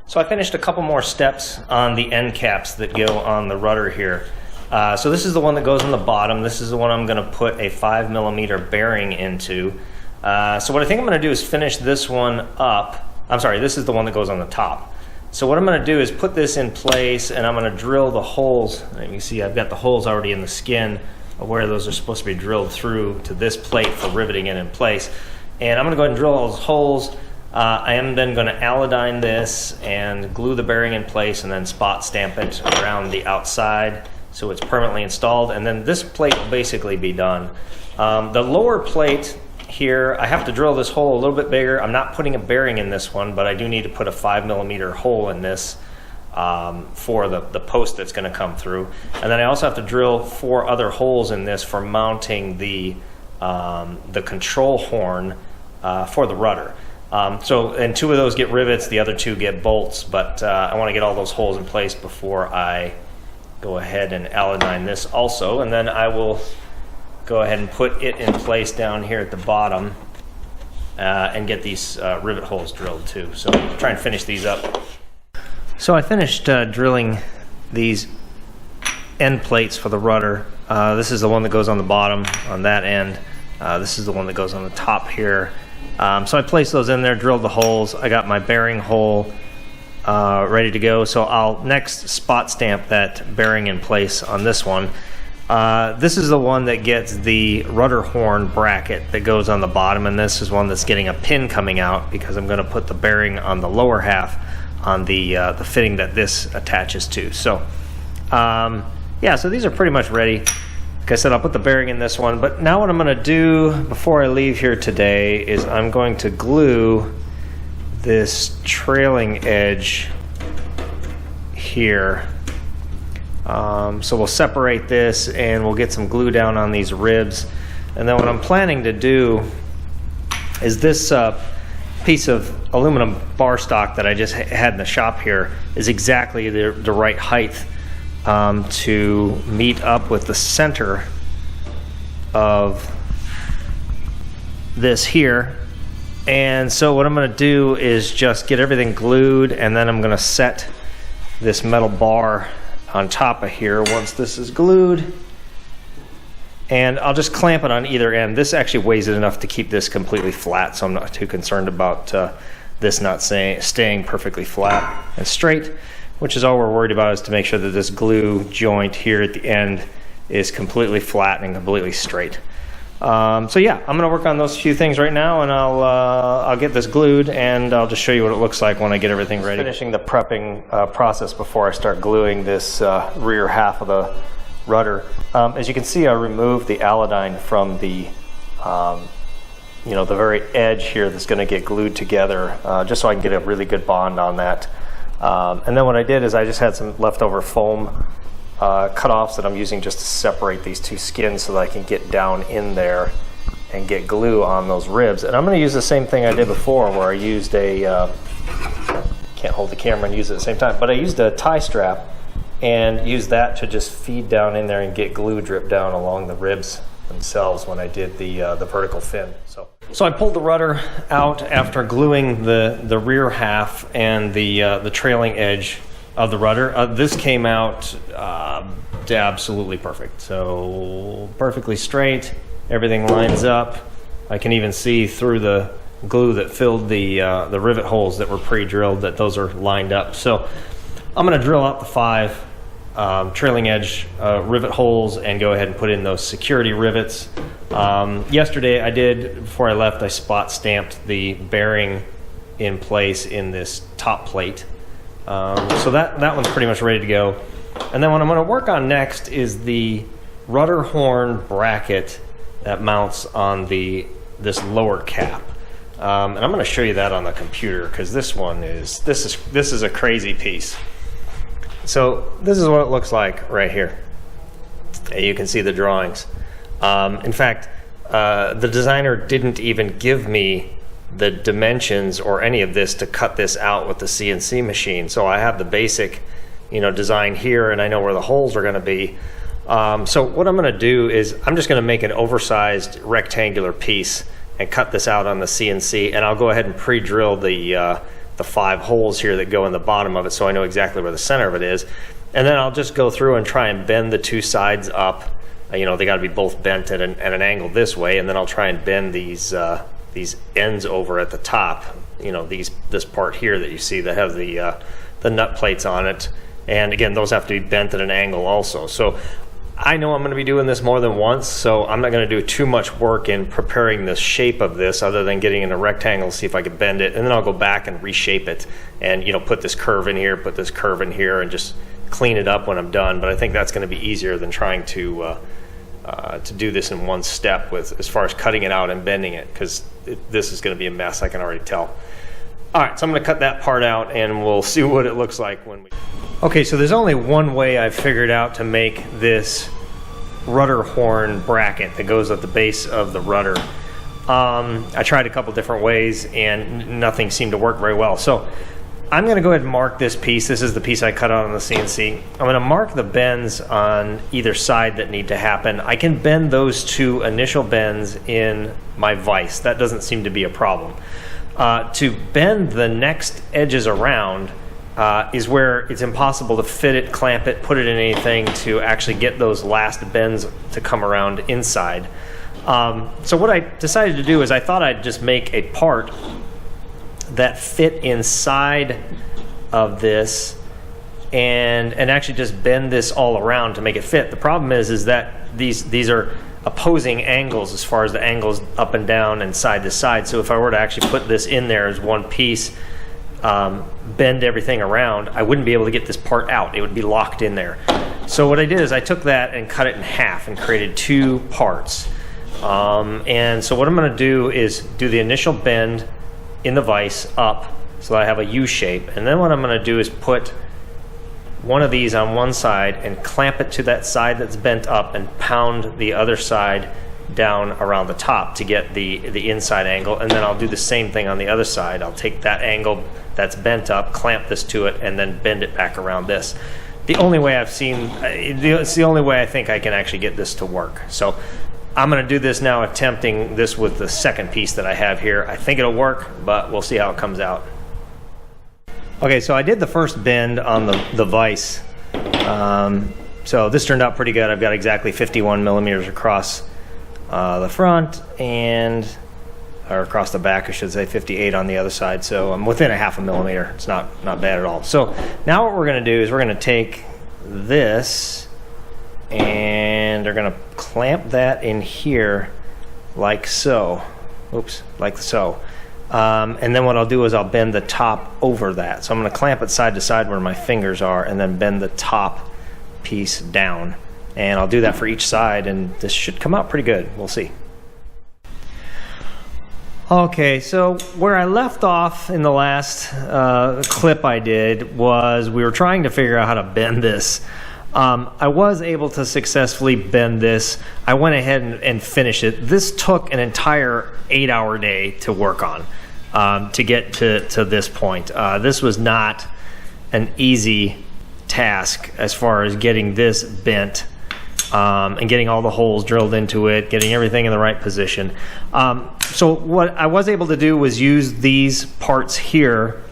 So I finished a couple more steps on the end caps that go on the rudder here. So this is the one that goes on the bottom. This is the one I'm going to put a 5mm bearing into. So what I think I'm going to do is finish this one up. I'm sorry, this is the one that goes on the top. So what I'm going to do is put this in place, and I'm going to drill the holes. And you can see I've got the holes already in the skin of where those are supposed to be drilled through to this plate for riveting it in place. And I'm going to go ahead and drill all those holes. I am then going to allodyne this and glue the bearing in place, and then spot stamp it around the outside so it's permanently installed. And then this plate will basically be done. The lower plate here, I have to drill this hole a little bit bigger. I'm not putting a bearing in this one, but I do need to put a 5mm hole in this for the post that's going to come through. And then I also have to drill 4 other holes in this for mounting the control horn for the rudder. And 2 of those get rivets, the other 2 get bolts, but I want to get all those holes in place before I go ahead and allodyne this also. And then I will go ahead and put it in place down here at the bottom and get these rivet holes drilled too. So I'll try and finish these up. So I finished drilling these end plates for the rudder. This is the one that goes on the bottom on that end. This is the one that goes on the top here. So I placed those in there, drilled the holes. I got my bearing hole ready to go. So I'll next spot stamp that bearing in place on this one. This is the one that gets the rudder horn bracket that goes on the bottom, and this is one that's getting a pin coming out because I'm going to put the bearing on the lower half on the fitting that this attaches to. So yeah, so these are pretty much ready. Like I said, I'll put the bearing in this one, but now what I'm going to do before I leave here today is I'm going to glue this trailing edge here. So we'll separate this and we'll get some glue down on these ribs. And then what I'm planning to do is this piece of aluminum bar stock that I just had in the shop here is exactly the right height to meet up with the center of this here. And so what I'm going to do is just get everything glued, and then I'm going to set this metal bar on top of here once this is glued, and I'll just clamp it on either end. This actually weighs it enough to keep this completely flat, so I'm not too concerned about this not staying perfectly flat and straight, which is all we're worried about, is to make sure that this glue joint here at the end is completely flat and completely straight. So yeah, I'm gonna work on those few things right now, and I'll get this glued, and I'll just show you what it looks like when I get everything ready. Finishing the prepping process before I start gluing this rear half of the rudder. As you can see, I removed the allodyne from the the very edge here that's going to get glued together, just so I can get a really good bond on that. And then what I did is I just had some leftover foam cut-offs that I'm using just to separate these 2 skins so that I can get down in there and get glue on those ribs. And I'm going to use the same thing I did before, where I used a can't hold the camera and use it at the same time, but I used a tie strap and used that to just feed down in there and get glue drip down along the ribs themselves when I did the vertical fin. So I pulled the rudder out after gluing the rear half and the trailing edge of the rudder. This came out absolutely perfect. So perfectly straight, everything lines up. I can even see through the glue that filled the rivet holes that were pre-drilled that those are lined up. So I'm going to drill out the 5 trailing edge rivet holes and go ahead and put in those security rivets. Yesterday before I left, I spot stamped the bearing in place in this top plate. So that one's pretty much ready to go. And then what I'm going to work on next is the rudder horn bracket that mounts on this lower cap. And I'm going to show you that on the computer because this is a crazy piece. So this is what it looks like right here. You can see the drawings. In fact, the designer didn't even give me the dimensions or any of this to cut this out with the CNC machine. So I have the basic, design here, and I know where the holes are going to be. So what I'm going to do is I'm just going to make an oversized rectangular piece and cut this out on the CNC, and I'll go ahead and pre-drill the 5 holes here that go in the bottom of it so I know exactly where the center of it is. And then I'll just go through and try and bend the 2 sides up. They got to be both bent at an angle this way, and then I'll try and bend these ends over at the top. This part here that you see that have the nut plates on it. And again, those have to be bent at an angle also. So I know I'm going to be doing this more than once, so I'm not going to do too much work in preparing the shape of this other than getting in a rectangle, see if I can bend it, and then I'll go back and reshape it and put this curve in here, put this curve in here, and just clean it up when I'm done. But I think that's going to be easier than trying to do this in one step as far as cutting it out and bending it, because this is going to be a mess, I can already tell. All right, so I'm going to cut that part out and we'll see what it looks like when we... Okay, so there's only one way I've figured out to make this rudder horn bracket that goes at the base of the rudder. I tried a couple different ways and nothing seemed to work very well. So I'm going to go ahead and mark this piece. This is the piece I cut out on the CNC. I'm going to mark the bends on either side that need to happen. I can bend those 2 initial bends in my vise. That doesn't seem to be a problem. To bend the next edges around is where it's impossible to fit it, clamp it, put it in anything to actually get those last bends to come around inside. So what I decided to do is I thought I'd just make a part that fit inside of this and actually just bend this all around to make it fit. The problem is that these are opposing angles as far as the angles up and down and side to side. So if I were to actually put this in there as one piece, bend everything around, I wouldn't be able to get this part out. It would be locked in there. So what I did is I took that and cut it in half and created 2 parts. And so what I'm going to do is do the initial bend in the vise up so that I have a U shape. And then what I'm going to do is put one of these on one side and clamp it to that side that's bent up and pound the other side down around the top to get the inside angle. And then I'll do the same thing on the other side. I'll take that angle that's bent up, clamp this to it, and then bend it back around this. The only way I've seen, it's the only way I think I can actually get this to work. So I'm going to do this now, attempting this with the second piece that I have here. I think it'll work, but we'll see how it comes out. Okay, so I did the first bend on the vise. So this turned out pretty good. I've got exactly 51 millimeters across the front or across the back, I should say, 58 on the other side. So I'm within a ½ millimeter. It's not bad at all. So now what we're going to do is we're going to take this and they're going to clamp that in here like so. Oops, like so. And then what I'll do is I'll bend the top over that. So I'm going to clamp it side to side where my fingers are and then bend the top piece down. And I'll do that for each side, and this should come out pretty good. We'll see. Okay, so where I left off in the last clip I did was we were trying to figure out how to bend this. I was able to successfully bend this. I went ahead and finished it. This took an entire 8-hour day to work on to get to this point. This was not an easy task as far as getting this bent and getting all the holes drilled into it, getting everything in the right position. So what I was able to do was use these parts here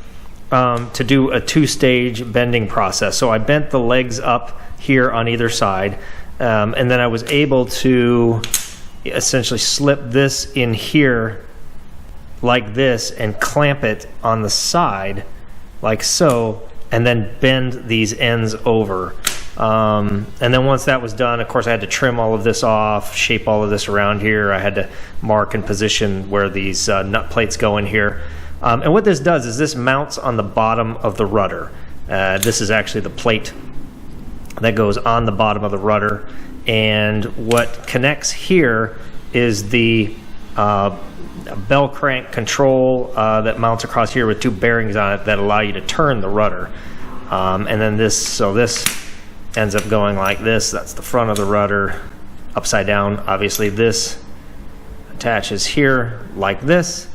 to do a two-stage bending process. So I bent the legs up here on either side, and then I was able to essentially slip this in here like this and clamp it on the side like so, and then bend these ends over. And then once that was done, of course I had to trim all of this off, shape all of this around here. I had to mark and position where these nut plates go in here. And what this does is this mounts on the bottom of the rudder. This is actually the plate that goes on the bottom of the rudder, and what connects here is the bell crank control that mounts across here with two bearings on it that allow you to turn the rudder. And then this ends up going like this. That's the front of the rudder, upside down. Obviously this attaches here like this,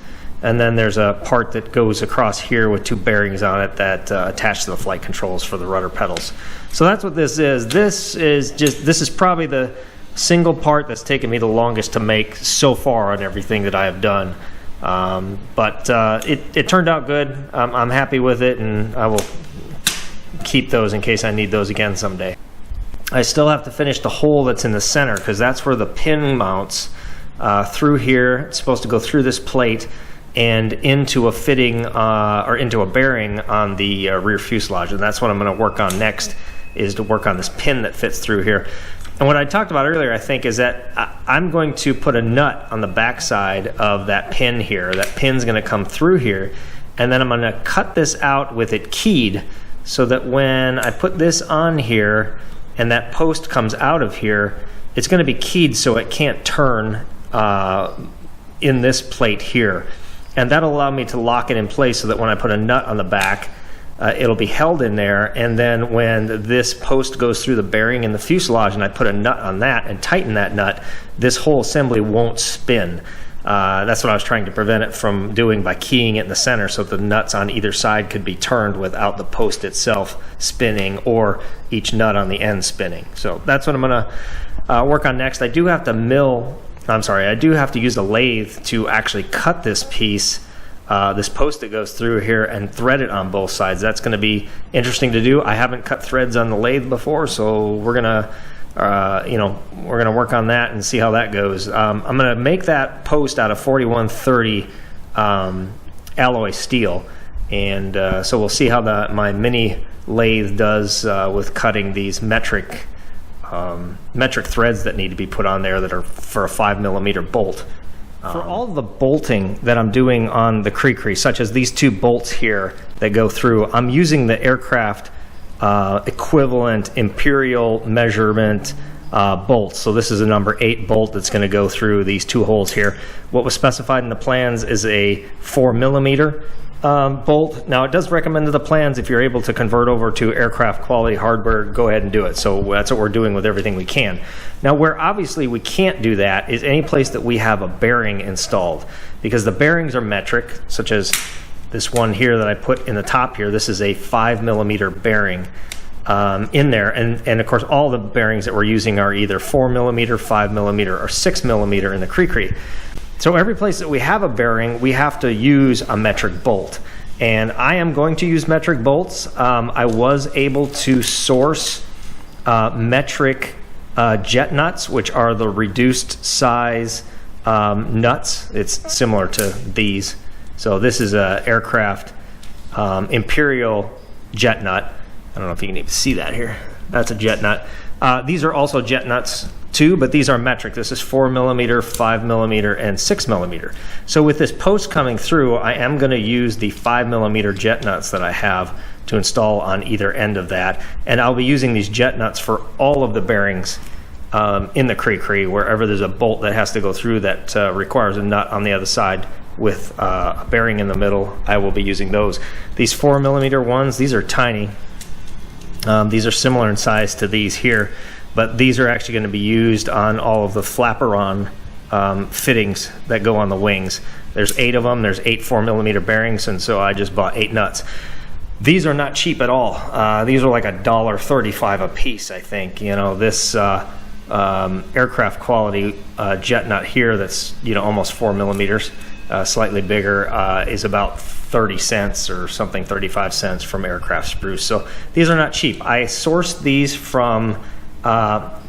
and then there's a part that goes across here with two bearings on it that attach to the flight controls for the rudder pedals. So that's what this is. This is probably the single part that's taken me the longest to make so far on everything that I have done. But it turned out good. I'm happy with it, and I will keep those in case I need those again someday. I still have to finish the hole that's in the center, because that's where the pin mounts through here. It's supposed to go through this plate and into a fitting or into a bearing on the rear fuselage, and that's what I'm going to work on next, is to work on this pin that fits through here. And what I talked about earlier, I think, is that I'm going to put a nut on the backside of that pin here. That pin's going to come through here, and then I'm going to cut this out with it keyed, so that when I put this on here and that post comes out of here, it's going to be keyed so it can't turn in this plate here. And that'll allow me to lock it in place so that when I put a nut on the back, it'll be held in there. And then when this post goes through the bearing in the fuselage and I put a nut on that and tighten that nut, this whole assembly won't spin. That's what I was trying to prevent it from doing by keying it in the center, so the nuts on either side could be turned without the post itself spinning or each nut on the end spinning. So that's what I'm going to work on next. I do have to use a lathe to actually cut this piece, this post that goes through here, and thread it on both sides. That's going to be interesting to do. I haven't cut threads on the lathe before, so we're going to we're going to work on that and see how that goes. I'm going to make that post out of 4130 alloy steel, and so we'll see how my mini lathe does with cutting these metric threads that need to be put on there that are for a 5mm bolt. For all the bolting that I'm doing on the CriCri, such as these two bolts here that go through, I'm using the aircraft equivalent imperial measurement bolts. So this is a number 8 bolt that's going to go through these two holes here. What was specified in the plans is a 4mm bolt. Now it does recommend to the plans, if you're able to convert over to aircraft quality hardware, go ahead and do it. So that's what we're doing with everything we can. Now where obviously we can't do that is any place that we have a bearing installed, because the bearings are metric, such as this one here that I put in the top here. This is a 5mm bearing in there, and of course all the bearings that we're using are either 4mm, 5mm, or 6mm in the CriCri. So every place that we have a bearing, we have to use a metric bolt, and I am going to use metric bolts. I was able to source metric jet nuts, which are the reduced size nuts. It's similar to these. So this is a aircraft imperial jet nut. I don't know if you can even see that here. That's a jet nut. These are also jet nuts too, but these are metric. This is 4mm, 5mm, and 6mm. So with this post coming through, I am going to use the 5mm jet nuts that I have to install on either end of that. And I'll be using these jet nuts for all of the bearings in the CriCri. Wherever there's a bolt that has to go through that requires a nut on the other side with a bearing in the middle, I will be using those. These 4mm ones, these are tiny. These are similar in size to these here, but these are actually going to be used on all of the flapper-on fittings that go on the wings. There's 8 of them. There's 8 4mm bearings, and so I just bought 8 nuts. These are not cheap at all. These are like $1.35 a piece, I think. You know, this aircraft quality jet nut here that's, you know, almost 4 millimeters, slightly bigger, is about 30 cents or something, 35 cents from aircraft spruce. So these are not cheap. I sourced these from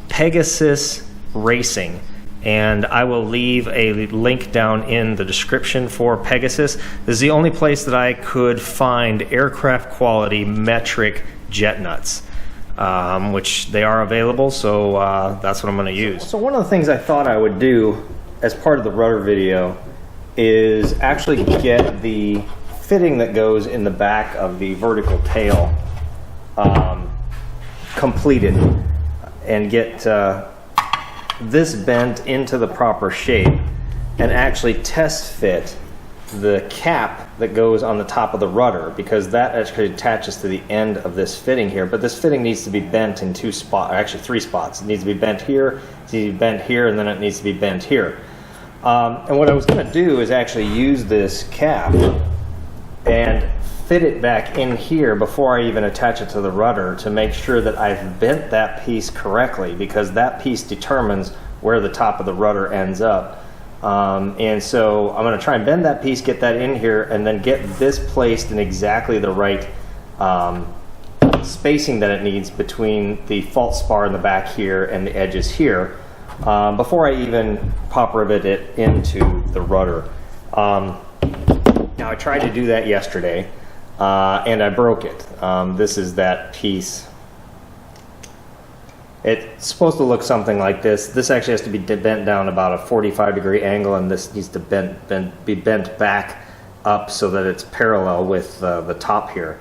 Pegasus Racing, and I will leave a link down in the description for Pegasus. This is the only place that I could find aircraft quality metric jet nuts, which they are available, so that's what I'm going to use. So one of the things I thought I would do as part of the rudder video is actually get the fitting that goes in the back of the vertical tail completed and get this bent into the proper shape and actually test fit the cap that goes on the top of the rudder, because that actually attaches to the end of this fitting here. But this fitting needs to be bent in 2 spots, actually 3 spots. It needs to be bent here, it needs to be bent here, and then it needs to be bent here. And what I was going to do is actually use this cap and fit it back in here before I even attach it to the rudder to make sure that I've bent that piece correctly, because that piece determines where the top of the rudder ends up. And so I'm going to try and bend that piece, get that in here, and then get this placed in exactly the right spacing that it needs between the false spar in the back here and the edges here, before I even pop rivet it into the rudder. Now I tried to do that yesterday, and I broke it. This is that piece. It's supposed to look something like this. This actually has to be bent down about a 45-degree angle, and this needs to be bent back up so that it's parallel with the top here.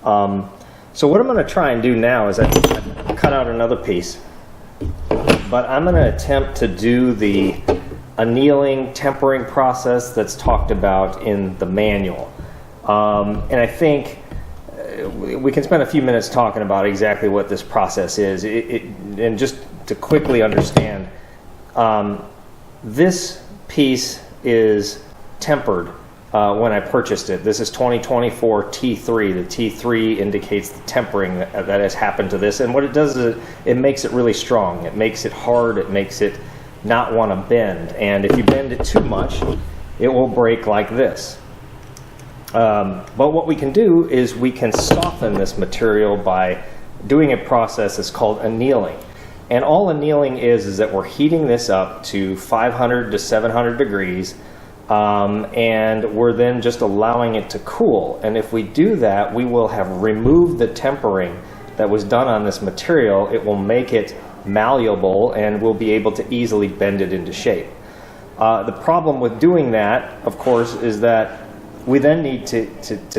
So what I'm going to try and do now is I cut out another piece, but I'm going to attempt to do the annealing tempering process that's talked about in the manual. And I think we can spend a few minutes talking about exactly what this process is. And just to quickly understand, this piece is tempered when I purchased it. This is 2024 T3. The T3 indicates the tempering that has happened to this. And what it does is it makes it really strong. It makes it hard. It makes it not want to bend. And if you bend it too much, it will break like this. But what we can do is we can soften this material by doing a process that's called annealing. And all annealing is that we're heating this up to 500 to 700 degrees, and we're then just allowing it to cool. And if we do that, we will have removed the tempering that was done on this material. It will make it malleable, and we'll be able to easily bend it into shape. The problem with doing that, of course, is that we then need to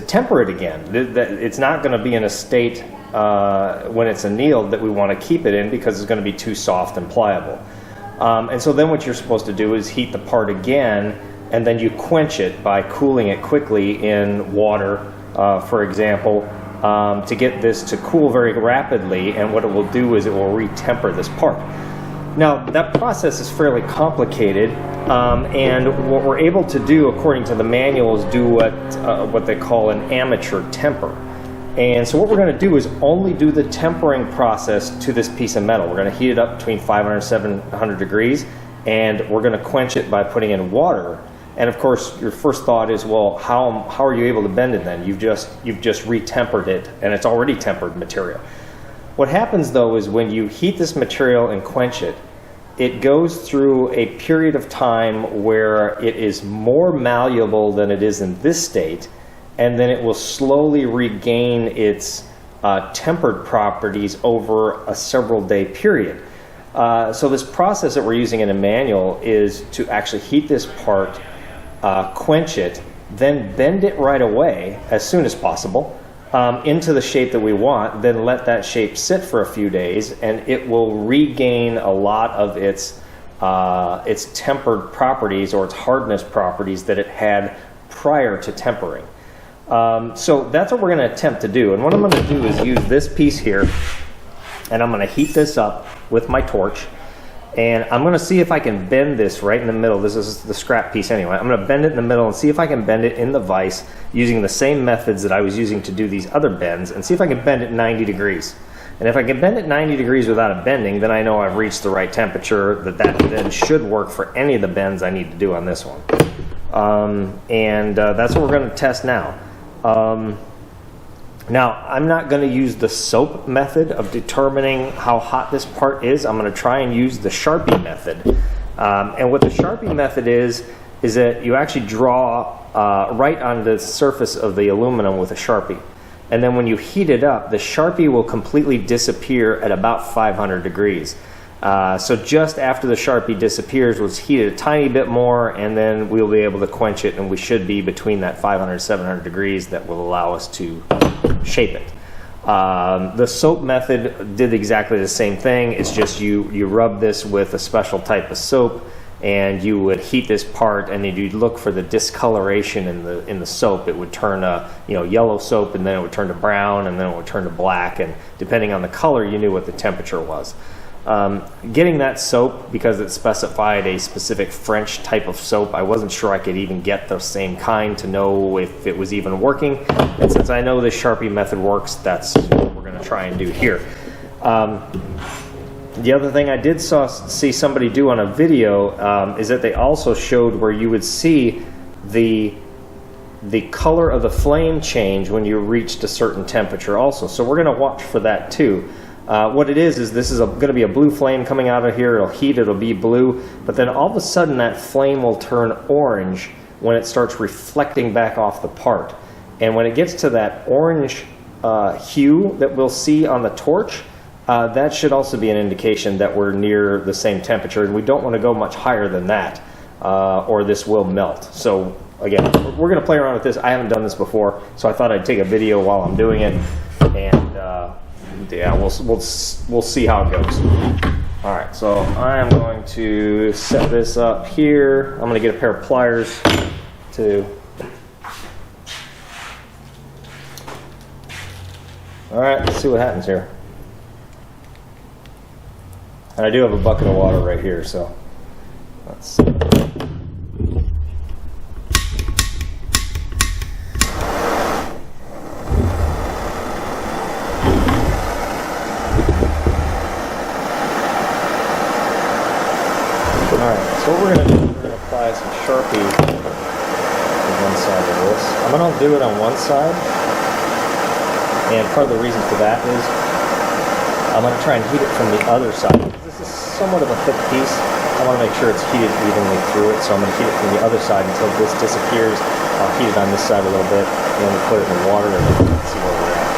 temper it again. It's not going to be in a state when it's annealed that we want to keep it in, because it's going to be too soft and pliable. And so then what you're supposed to do is heat the part again, and then you quench it by cooling it quickly in water, for example, to get this to cool very rapidly. And what it will do is it will re-temper this part. Now, that process is fairly complicated, and what we're able to do, according to the manual, is do what they call an amateur temper. And so what we're going to do is only do the tempering process to this piece of metal. We're going to heat it up between 500 and 700 degrees, and we're going to quench it by putting in water. And of course, your first thought is, well, how are you able to bend it then? You've just re-tempered it, and it's already tempered material. What happens, though, is when you heat this material and quench it, it goes through a period of time where it is more malleable than it is in this state, and then it will slowly regain its tempered properties over a several-day period. So this process that we're using in a manual is to actually heat this part, quench it, then bend it right away as soon as possible, into the shape that we want, then let that shape sit for a few days, and it will regain a lot of its tempered properties or its hardness properties that it had prior to tempering. So that's what we're going to attempt to do. And what I'm going to do is use this piece here, and I'm going to heat this up with my torch. And I'm going to see if I can bend this right in the middle. This is the scrap piece anyway. I'm going to bend it in the middle and see if I can bend it in the vise using the same methods that I was using to do these other bends, and see if I can bend it 90 degrees. And if I can bend it 90 degrees without it bending, then I know I've reached the right temperature, that then should work for any of the bends I need to do on this one. That's what we're going to test now. Now, I'm not going to use the soap method of determining how hot this part is. I'm going to try and use the Sharpie method. And what the Sharpie method is that you actually draw right on the surface of the aluminum with a Sharpie. And then when you heat it up, the Sharpie will completely disappear at about 500 degrees. So just after the Sharpie disappears, let's heat it a tiny bit more, and then we'll be able to quench it, and we should be between that 500 700 degrees that will allow us to shape it. The soap method did exactly the same thing. It's just you rub this with a special type of soap, and you would heat this part, and then you'd look for the discoloration in the soap. It would turn yellow soap, and then it would turn to brown, and then it would turn to black, and depending on the color, you knew what the temperature was. Getting that soap, because it specified a specific French type of soap, I wasn't sure I could even get the same kind to know if it was even working. And since I know the Sharpie method works, that's what we're going to try and do here. The other thing I did see somebody do on a video is that they also showed where you would see the color of the flame change when you reached a certain temperature also. So we're going to watch for that too. What it is this is going to be a blue flame coming out of here. It'll heat, it'll be blue, but then all of a sudden that flame will turn orange when it starts reflecting back off the part. And when it gets to that orange hue that we'll see on the torch, that should also be an indication that we're near the same temperature, and we don't want to go much higher than that, or this will melt. So again, we're going to play around with this. I haven't done this before, so I thought I'd take a video while I'm doing it, and yeah, we'll see how it goes. All right, so I'm going to set this up here. I'm going to get a pair of pliers to. All right, let's see what happens here. And I do have a bucket of water right here, so let's see. Alright, so what we're going to do, we're going to apply some Sharpie to one side of this. I'm going to do it on one side, and part of the reason for that is I'm going to try and heat it from the other side. This is somewhat of a thick piece. I want to make sure it's heated evenly through it, so I'm going to heat it from the other side until this disappears. I'll heat it on this side a little bit, and then we'll put it in the water and see where we're at.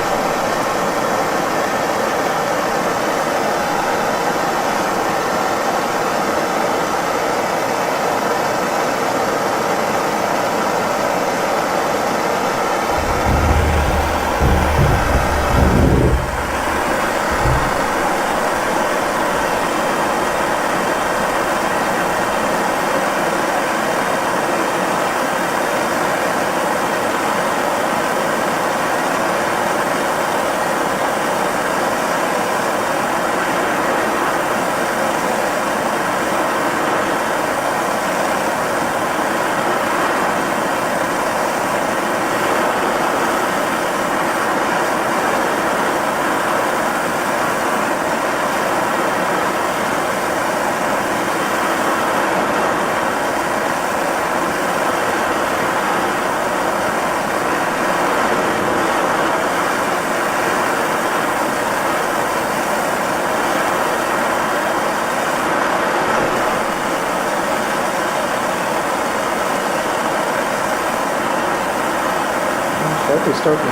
It's starting to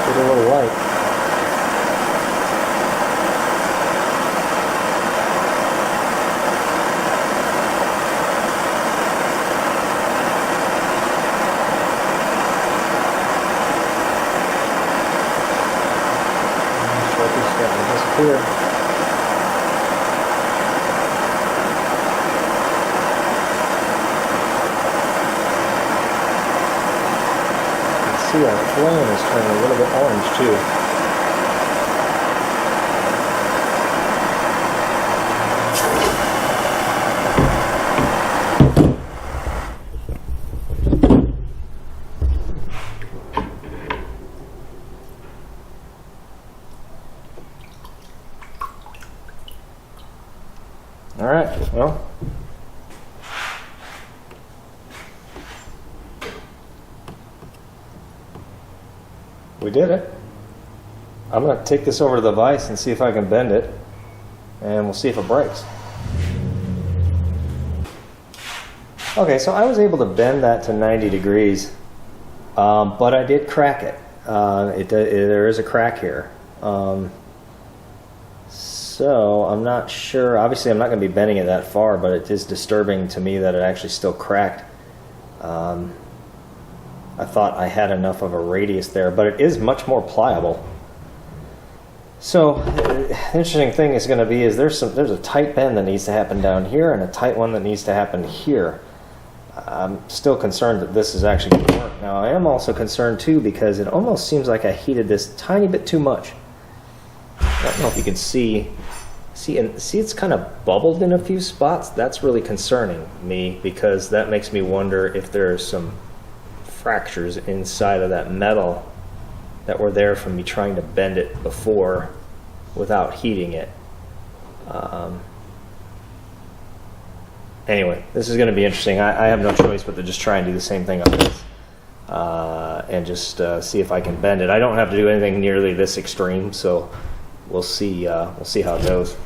get a little light. Sharpie's starting to disappear. See, our flame is turning a little bit orange too. All right, well. We did it. I'm going to take this over to the vise and see if I can bend it, and we'll see if it breaks. Okay, so I was able to bend that to 90 degrees, but I did crack it. There is a crack here. So I'm not sure. Obviously, I'm not going to be bending it that far, but it is disturbing to me that it actually still cracked. I thought I had enough of a radius there, but it is much more pliable. So the interesting thing is going to be there's a tight bend that needs to happen down here and a tight one that needs to happen here. I'm still concerned that this is actually going to work. Now I am also concerned too because it almost seems like I heated this tiny bit too much. I don't know if you can see it's kind of bubbled in a few spots. That's really concerning me because that makes me wonder if there's some fractures inside of that metal that were there from me trying to bend it before without heating it. Anyway, this is going to be interesting. I have no choice but to just try and do the same thing on this and just see if I can bend it. I don't have to do anything nearly this extreme, so we'll see how it goes.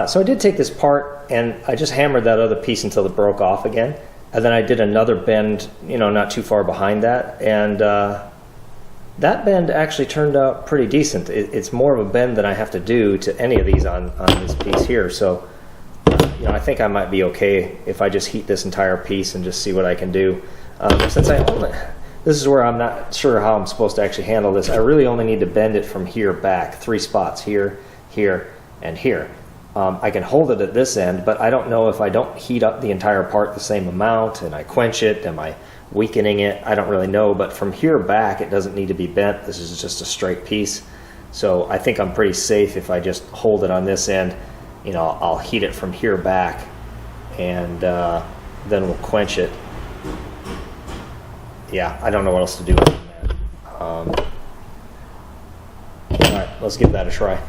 So I did take this part and I just hammered that other piece until it broke off again. And then I did another bend, not too far behind that. And that bend actually turned out pretty decent. It's more of a bend than I have to do to any of these on this piece here. So, I think I might be okay if I just heat this entire piece and just see what I can do. Since this is where I'm not sure how I'm supposed to actually handle this. I really only need to bend it from here back, 3 spots, here, here, and here. I can hold it at this end, but I don't know if I don't heat up the entire part the same amount and I quench it, am I weakening it? I don't really know, but from here back it doesn't need to be bent. This is just a straight piece. So I think I'm pretty safe if I just hold it on this end. I'll heat it from here back and then we'll quench it. Yeah, I don't know what else to do with that. All right, let's give that a try.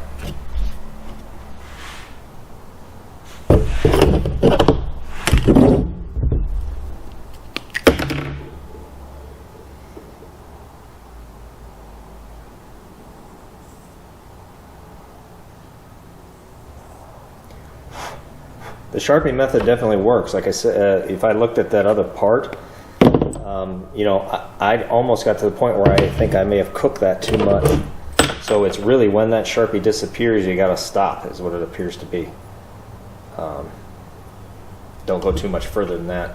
The Sharpie method definitely works. Like I said, if I looked at that other part, I almost got to the point where I think I may have cooked that too much. So it's really when that Sharpie disappears, you got to stop, is what it appears to be. Don't go too much further than that.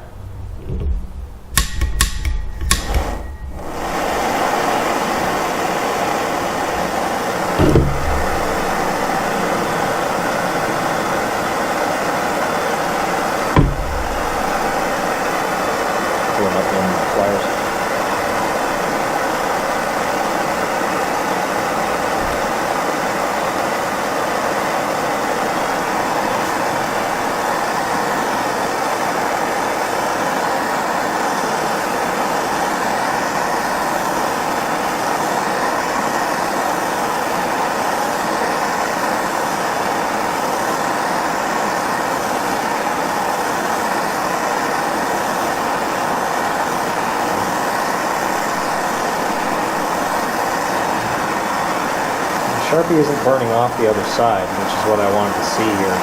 Sharpie isn't burning off the other side, which is what I wanted to see here.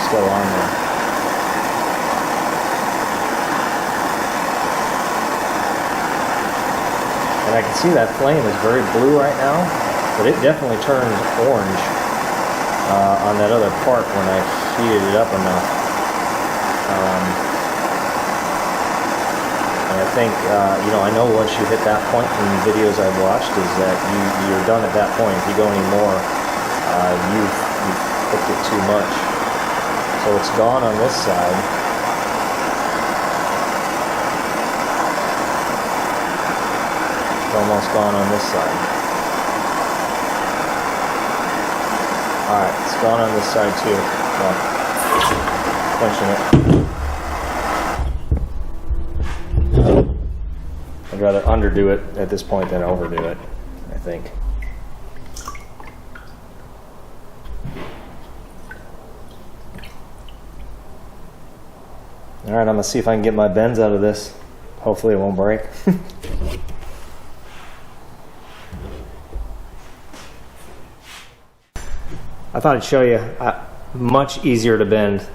Still on there. And I can see that flame is very blue right now, but it definitely turned orange on that other part when I heated it up enough. I think, I know once you hit that point from the videos I've watched is that you're done at that point. If you go any more, you've cooked it too much. So it's gone on this side. It's almost gone on this side. Alright, it's gone on this side too. Well, quenching it. I'd rather underdo it at this point than overdo it. I think. All right, I'm gonna see if I can get my bends out of this. Hopefully it won't break. I thought I'd show you much easier to bend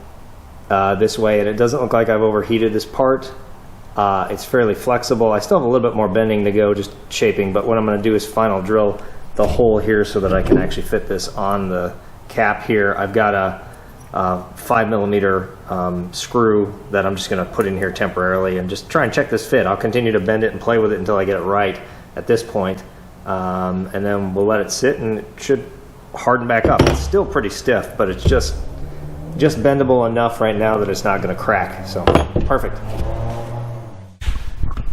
this way, and it doesn't look like I've overheated this part. It's fairly flexible. I still have a little bit more bending to go, just shaping, but what I'm gonna do is final drill the hole here so that I can actually fit this on the cap here. I've got a 5mm screw that I'm just going to put in here temporarily and just try and check this fit. I'll continue to bend it and play with it until I get it right at this point. And then we'll let it sit and it should harden back up. It's still pretty stiff, but it's just bendable enough right now that it's not going to crack. So perfect.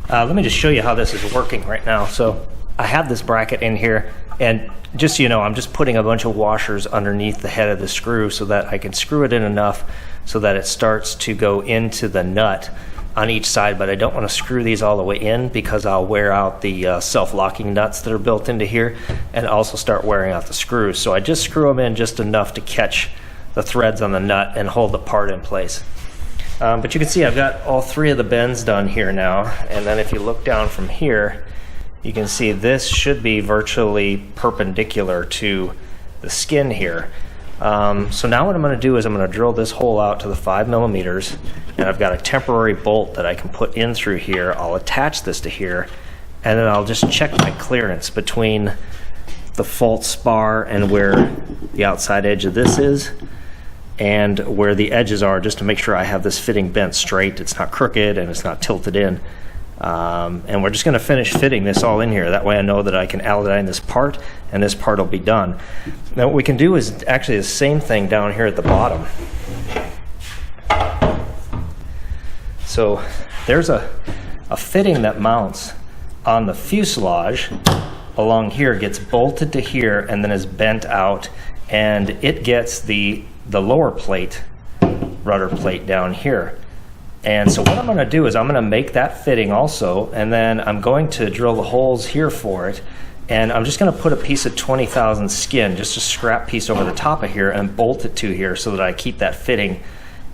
Let me just show you how this is working right now. So I have this bracket in here, and just so you know, I'm just putting a bunch of washers underneath the head of the screw so that I can screw it in enough so that it starts to go into the nut on each side, but I don't want to screw these all the way in because I'll wear out the self-locking nuts that are built into here and also start wearing out the screws. So I just screw them in just enough to catch the threads on the nut and hold the part in place. But you can see I've got all three of the bends done here now, and then if you look down from here, you can see this should be virtually perpendicular to the skin here. So now what I'm going to do is I'm going to drill this hole out to the 5mm, and I've got a temporary bolt that I can put in through here. I'll attach this to here, and then I'll just check my clearance between the false spar and where the outside edge of this is and where the edges are, just to make sure I have this fitting bent straight, it's not crooked and it's not tilted in. And we're just going to finish fitting this all in here. That way I know that I can align this part and this part will be done. Now what we can do is actually the same thing down here at the bottom. So there's a fitting that mounts on the fuselage along here, gets bolted to here and then is bent out, and it gets the lower plate, rudder plate down here. And so what I'm going to do is I'm going to make that fitting also, and then I'm going to drill the holes here for it, and I'm just going to put a piece of 20,000 skin, just a scrap piece over the top of here, and bolt it to here so that I keep that fitting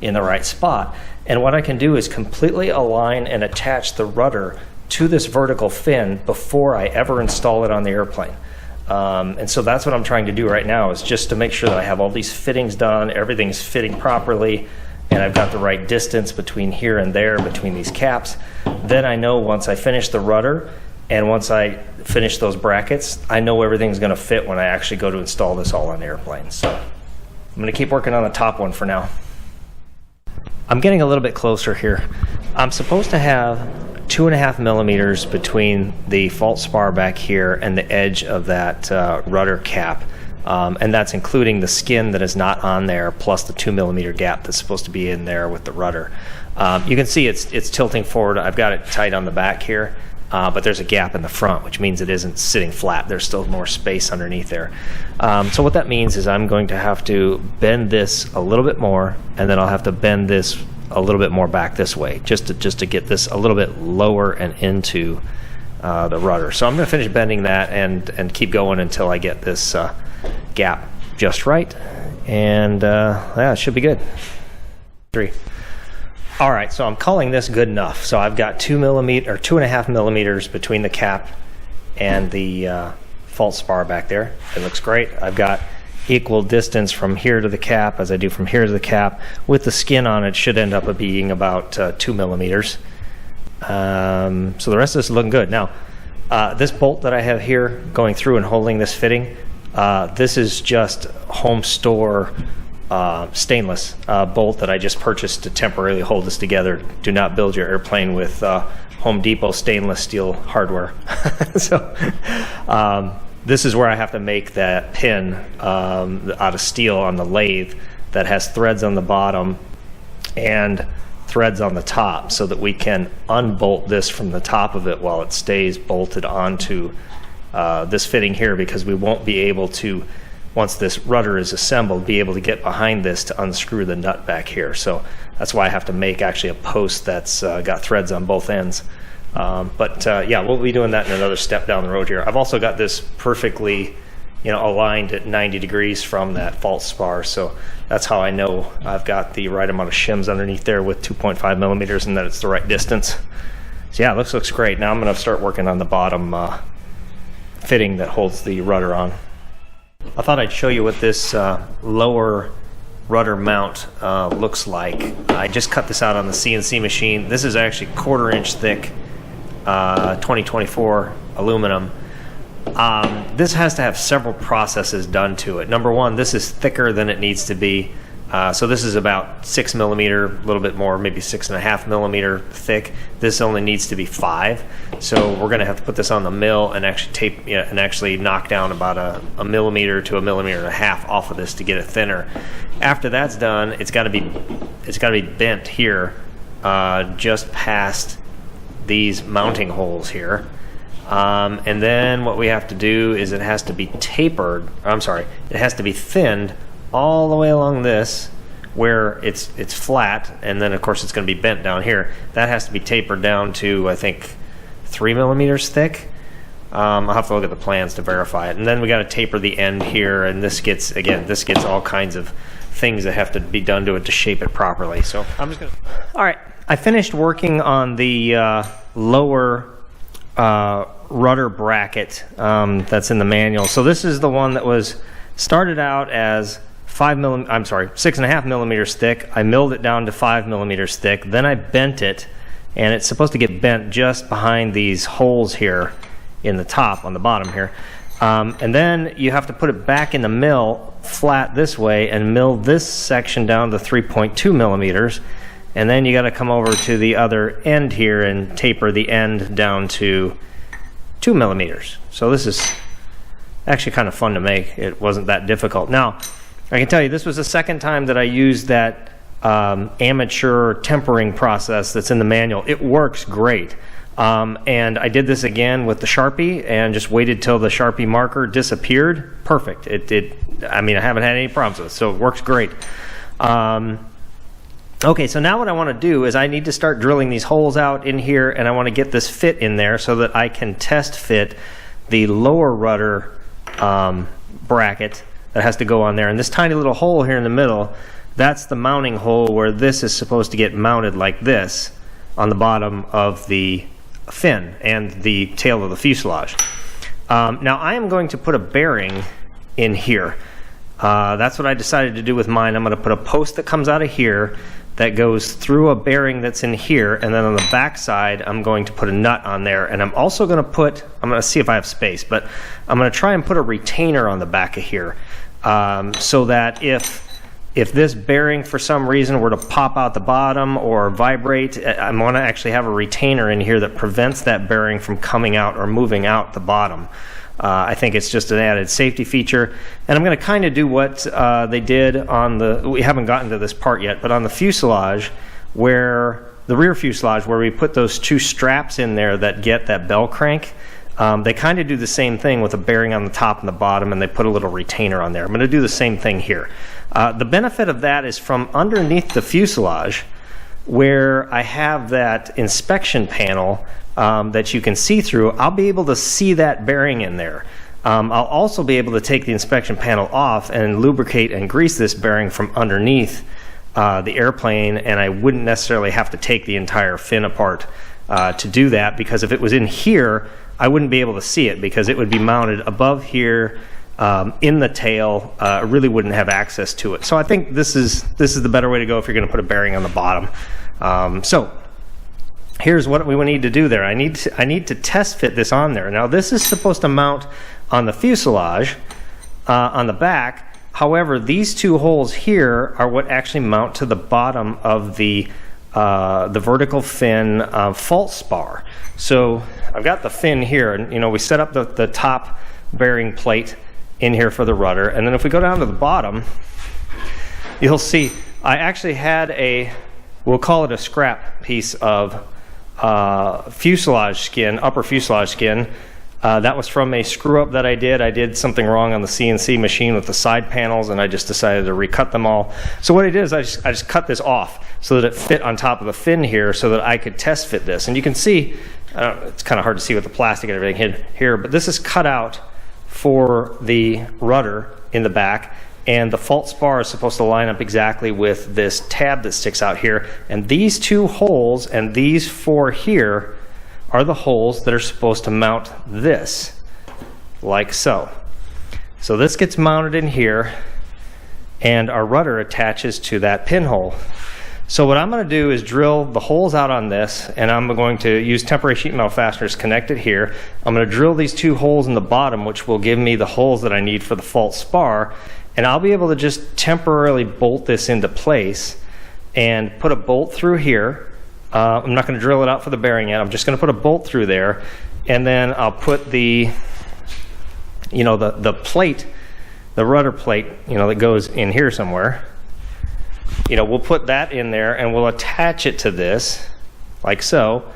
in the right spot. And what I can do is completely align and attach the rudder to this vertical fin before I ever install it on the airplane. And so that's what I'm trying to do right now, is just to make sure that I have all these fittings done, everything's fitting properly, and I've got the right distance between here and there, between these caps. Then I know once I finish the rudder and once I finish those brackets, I know everything's going to fit when I actually go to install this all on the airplane. So I'm going to keep working on the top one for now. I'm getting a little bit closer here. I'm supposed to have 2.5mm between the false spar back here and the edge of that rudder cap. And that's including the skin that is not on there, plus the 2mm gap that's supposed to be in there with the rudder. You can see it's tilting forward. I've got it tight on the back here, but there's a gap in the front, which means it isn't sitting flat. There's still more space underneath there. So what that means is I'm going to have to bend this a little bit more, and then I'll have to bend this a little bit more back this way, just to get this a little bit lower and into the rudder. So I'm going to finish bending that and keep going until I get this gap just right, and yeah, it should be good. 3. All right, so I'm calling this good enough. So I've got 2.5mm between the cap and the false spar back there. It looks great. I've got equal distance from here to the cap as I do from here to the cap. With the skin on it, should end up being about 2mm. So the rest of this is looking good. Now, this bolt that I have here going through and holding this fitting, this is just home store stainless bolt that I just purchased to temporarily hold this together. Do not build your airplane with Home Depot stainless steel hardware. So this is where I have to make that pin out of steel on the lathe that has threads on the bottom and threads on the top, so that we can unbolt this from the top of it while it stays bolted onto this fitting here, because we won't be able to, once this rudder is assembled, be able to get behind this to unscrew the nut back here. So that's why I have to make actually a post that's got threads on both ends. Yeah, we'll be doing that in another step down the road here. I've also got this perfectly, aligned at 90 degrees from that false spar, so that's how I know I've got the right amount of shims underneath there with 2.5 millimeters and that it's the right distance. So yeah, this looks great. Now I'm going to start working on the bottom fitting that holds the rudder on. I thought I'd show you what this lower rudder mount looks like. I just cut this out on the CNC machine. This is actually 1/4 inch thick 2024 aluminum. This has to have several processes done to it. Number one, this is thicker than it needs to be. So this is about 6 millimeter, a little bit more, maybe 6.5 millimeter thick. This only needs to be 5. So we're going to have to put this on the mill and actually tape, and actually knock down about a millimeter to 1.5 millimeters off of this to get it thinner. After that's done, it's got to be bent here, just past these mounting holes here. And then what we have to do is it has to be tapered. It has to be thinned all the way along this where it's flat, and then of course it's going to be bent down here. That has to be tapered down to, I think, 3 millimeters thick. I'll have to look at the plans to verify it. And then we got to taper the end here, and this gets all kinds of things that have to be done to it to shape it properly. So I'm just going to... All right, I finished working on the lower rudder bracket that's in the manual. So this is the one that was started out as 6.5 millimeters thick. I milled it down to 5 millimeters thick. Then I bent it, and it's supposed to get bent just behind these holes here in the top, on the bottom here. And then you have to put it back in the mill flat this way and mill this section down to 3.2 millimeters. And then you got to come over to the other end here and taper the end down to 2 millimeters. So this is actually kind of fun to make. It wasn't that difficult. Now, I can tell you this was the second time that I used that amateur tempering process that's in the manual. It works great. And I did this again with the Sharpie and just waited till the Sharpie marker disappeared. Perfect. I haven't had any problems with it, so it works great. Okay, so now what I want to do is I need to start drilling these holes out in here, and I want to get this fit in there so that I can test fit the lower rudder bracket that has to go on there. And this tiny little hole here in the middle, that's the mounting hole where this is supposed to get mounted like this on the bottom of the fin and the tail of the fuselage. Now I am going to put a bearing in here. That's what I decided to do with mine. I'm going to put a post that comes out of here that goes through a bearing that's in here, and then on the back side I'm going to put a nut on there, and I'm also going to see if I have space, but I'm going to try and put a retainer on the back of here, so that if this bearing for some reason were to pop out the bottom or vibrate, I'm going to actually have a retainer in here that prevents that bearing from coming out or moving out the bottom. I think it's just an added safety feature. And I'm going to kind of do what they did on we haven't gotten to this part yet, but on the fuselage, the rear fuselage, where we put those 2 straps in there that get that bell crank, they kind of do the same thing with a bearing on the top and the bottom, and they put a little retainer on there. I'm going to do the same thing here. The benefit of that is from underneath the fuselage, where I have that inspection panel that you can see through, I'll be able to see that bearing in there. I'll also be able to take the inspection panel off and lubricate and grease this bearing from underneath the airplane, and I wouldn't necessarily have to take the entire fin apart to do that, because if it was in here, I wouldn't be able to see it because it would be mounted above here in the tail. I really wouldn't have access to it. So I think this is the better way to go if you're going to put a bearing on the bottom. So here's what we need to do there. I need to test fit this on there. Now this is supposed to mount on the fuselage on the back. However, these 2 holes here are what actually mount to the bottom of the vertical fin false spar. So I've got the fin here, and we set up the top bearing plate in here for the rudder, and then if we go down to the bottom, you'll see I actually had we'll call it a scrap piece of fuselage skin, upper fuselage skin. That was from a screw up that I did. I did something wrong on the CNC machine with the side panels, and I just decided to recut them all. So what I did is I just cut this off so that it fit on top of the fin here so that I could test fit this. And you can see it's kind of hard to see with the plastic and everything here, but this is cut out for the rudder in the back, and the fault spar is supposed to line up exactly with this tab that sticks out here, and these 2 holes and these 4 here are the holes that are supposed to mount this, like so. So this gets mounted in here, and our rudder attaches to that pinhole. So what I'm going to do is drill the holes out on this, and I'm going to use temporary sheet metal fasteners connected here. I'm going to drill these 2 holes in the bottom, which will give me the holes that I need for the fault spar, and I'll be able to just temporarily bolt this into place and put a bolt through here. I'm not going to drill it out for the bearing yet. I'm just going to put a bolt through there, and then I'll put the plate, the rudder plate, that goes in here somewhere. We'll put that in there, and we'll attach it to this like so,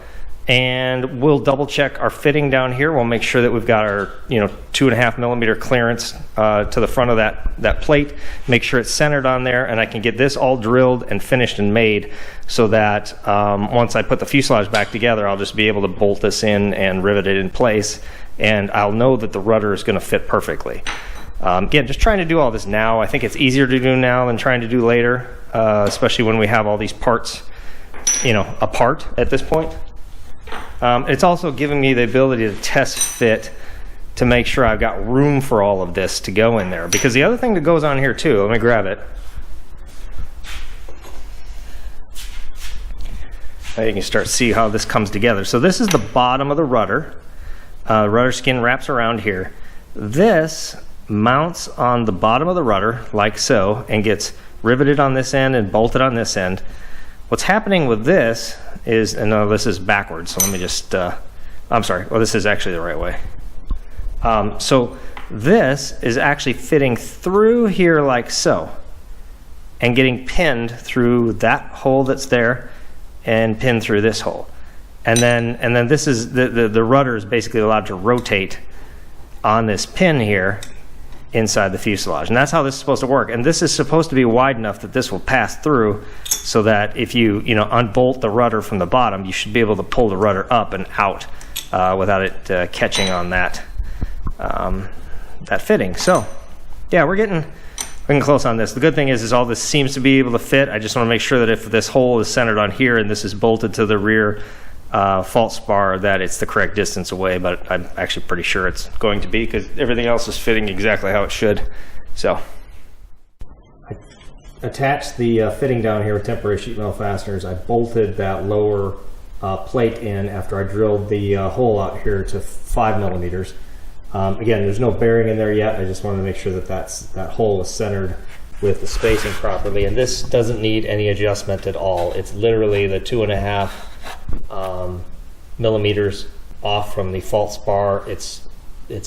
and we'll double check our fitting down here. We'll make sure that we've got our 2.5 millimeter clearance to the front of that plate, make sure it's centered on there, and I can get this all drilled and finished and made so that once I put the fuselage back together, I'll just be able to bolt this in and rivet it in place, and I'll know that the rudder is going to fit perfectly. Again, just trying to do all this now. I think it's easier to do now than trying to do later, especially when we have all these parts, apart at this point. It's also giving me the ability to test fit to make sure I've got room for all of this to go in there. Because the other thing that goes on here too, let me grab it. Now you can start to see how this comes together. So this is the bottom of the rudder. Rudder skin wraps around here. This mounts on the bottom of the rudder like so and gets riveted on this end and bolted on this end. What's happening with this is, and no, this is backwards, so let me just, I'm sorry, well this is actually the right way. So this is actually fitting through here like so and getting pinned through that hole that's there and pinned through this hole. And then this is, the rudder is basically allowed to rotate on this pin here inside the fuselage, and that's how this is supposed to work. And this is supposed to be wide enough that this will pass through, so that if you unbolt the rudder from the bottom, you should be able to pull the rudder up and out without it catching on that fitting. So yeah, we're getting close on this. The good thing is all this seems to be able to fit. I just want to make sure that if this hole is centered on here and this is bolted to the rear fault spar, that it's the correct distance away, but I'm actually pretty sure it's going to be, because everything else is fitting exactly how it should. So I attached the fitting down here with temporary sheet metal fasteners. I bolted that lower plate in after I drilled the hole out here to 5 millimeters. Again, there's no bearing in there yet. I just wanted to make sure that that hole is centered with the spacing properly, and this doesn't need any adjustment at all. It's literally the 2.5 millimeters off from the fault spar. It's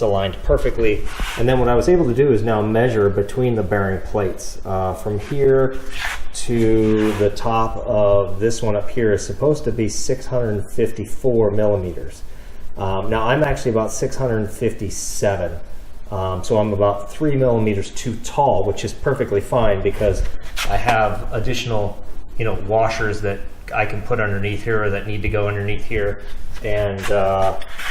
aligned perfectly. And then what I was able to do is now measure between the bearing plates. From here to the top of this one up here is supposed to be 654 millimeters. Now I'm actually about 657. So I'm about 3 millimeters too tall, which is perfectly fine, because I have additional washers that I can put underneath here, or that need to go underneath here, and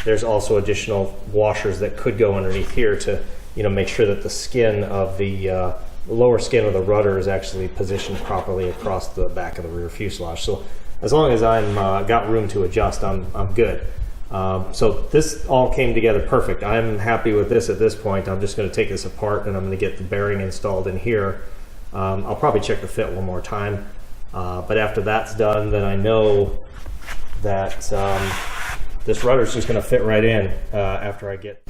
there's also additional washers that could go underneath here to make sure that the skin of the lower skin of the rudder is actually positioned properly across the back of the rear fuselage. So as long as I'm got room to adjust, I'm good. So this all came together perfect. I'm happy with this at this point. I'm just going to take this apart, and I'm going to get the bearing installed in here. I'll probably check the fit one more time. But after that's done, then I know that this rudder is just going to fit right in after I get.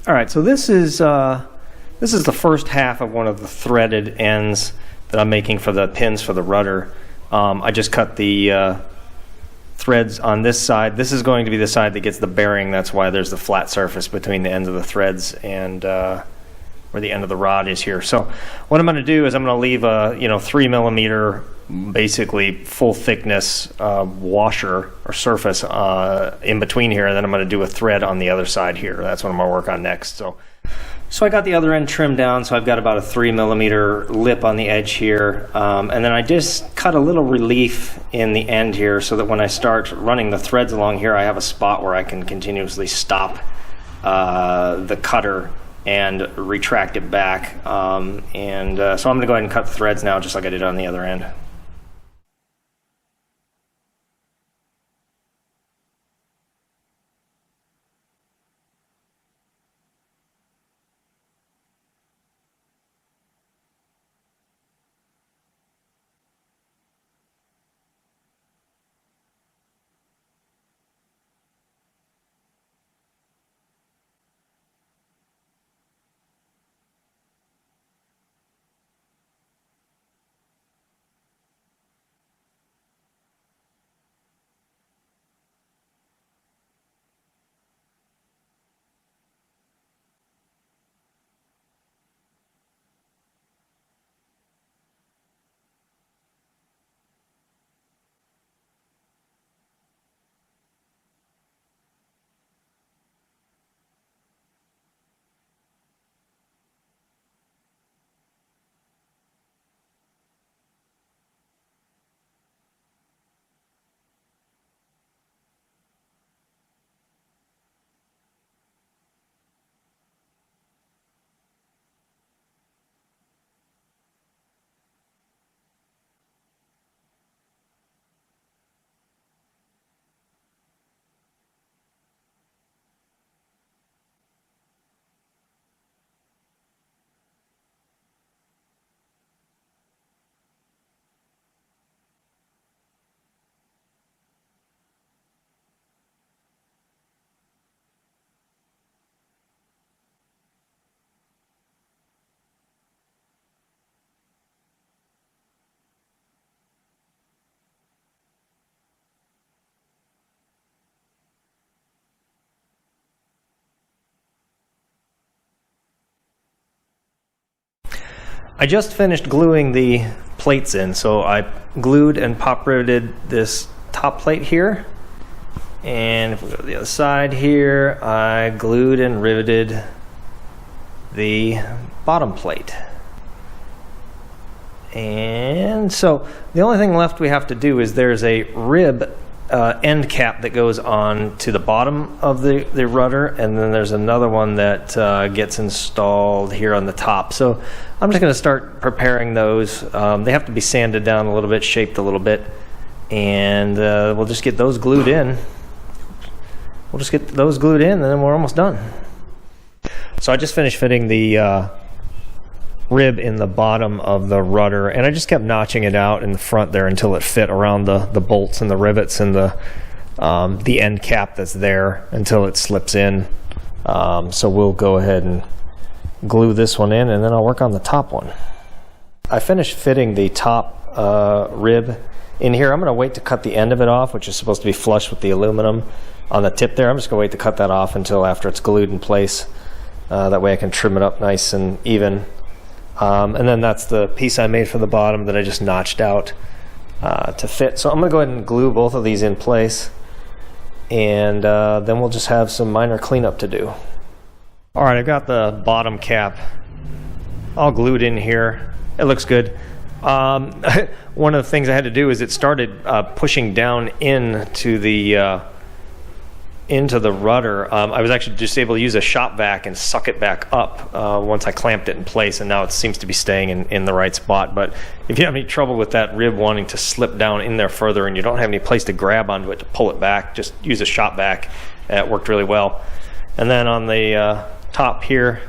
All right, so this is the first half of one of the threaded ends that I'm making for the pins for the rudder. I just cut the threads on this side. This is going to be the side that gets the bearing. That's why there's the flat surface between the ends of the threads and where the end of the rod is here. So what I'm going to do is I'm going to leave a 3mm basically full thickness washer or surface in between here, and then I'm going to do a thread on the other side here. That's what I'm going to work on next. So I got the other end trimmed down, so I've got about a 3mm lip on the edge here, and then I just cut a little relief in the end here so that when I start running the threads along here, I have a spot where I can continuously stop the cutter and retract it back. So I'm going to go ahead and cut the threads now just like I did on the other end. I just finished gluing the plates in, so I glued and pop riveted this top plate here, and if we go to the other side here, I glued and riveted the bottom plate. And so the only thing left we have to do is there's a rib end cap that goes on to the bottom of the rudder, and then there's another one that gets installed here on the top. So I'm just going to start preparing those. They have to be sanded down a little bit, shaped a little bit, and we'll just get those glued in. We'll just get those glued in, and then we're almost done. So I just finished fitting the rib in the bottom of the rudder, and I just kept notching it out in the front there until it fit around the bolts and the rivets and the end cap that's there until it slips in. So we'll go ahead and glue this one in, and then I'll work on the top one. I finished fitting the top rib in here. I'm going to wait to cut the end of it off, which is supposed to be flush with the aluminum on the tip there. I'm just going to wait to cut that off until after it's glued in place. That way I can trim it up nice and even. And then that's the piece I made for the bottom that I just notched out to fit. So I'm going to go ahead and glue both of these in place, and then we'll just have some minor cleanup to do. All right, I've got the bottom cap all glued in here. It looks good. One of the things I had to do is it started pushing down into the rudder. I was actually just able to use a shop vac and suck it back up once I clamped it in place, and now it seems to be staying in the right spot. But if you have any trouble with that rib wanting to slip down in there further and you don't have any place to grab onto it to pull it back, just use a shop vac. It worked really well. And then on the top here,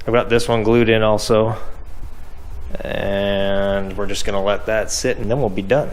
I've got this one glued in also, and we're just going to let that sit, and then we'll be done.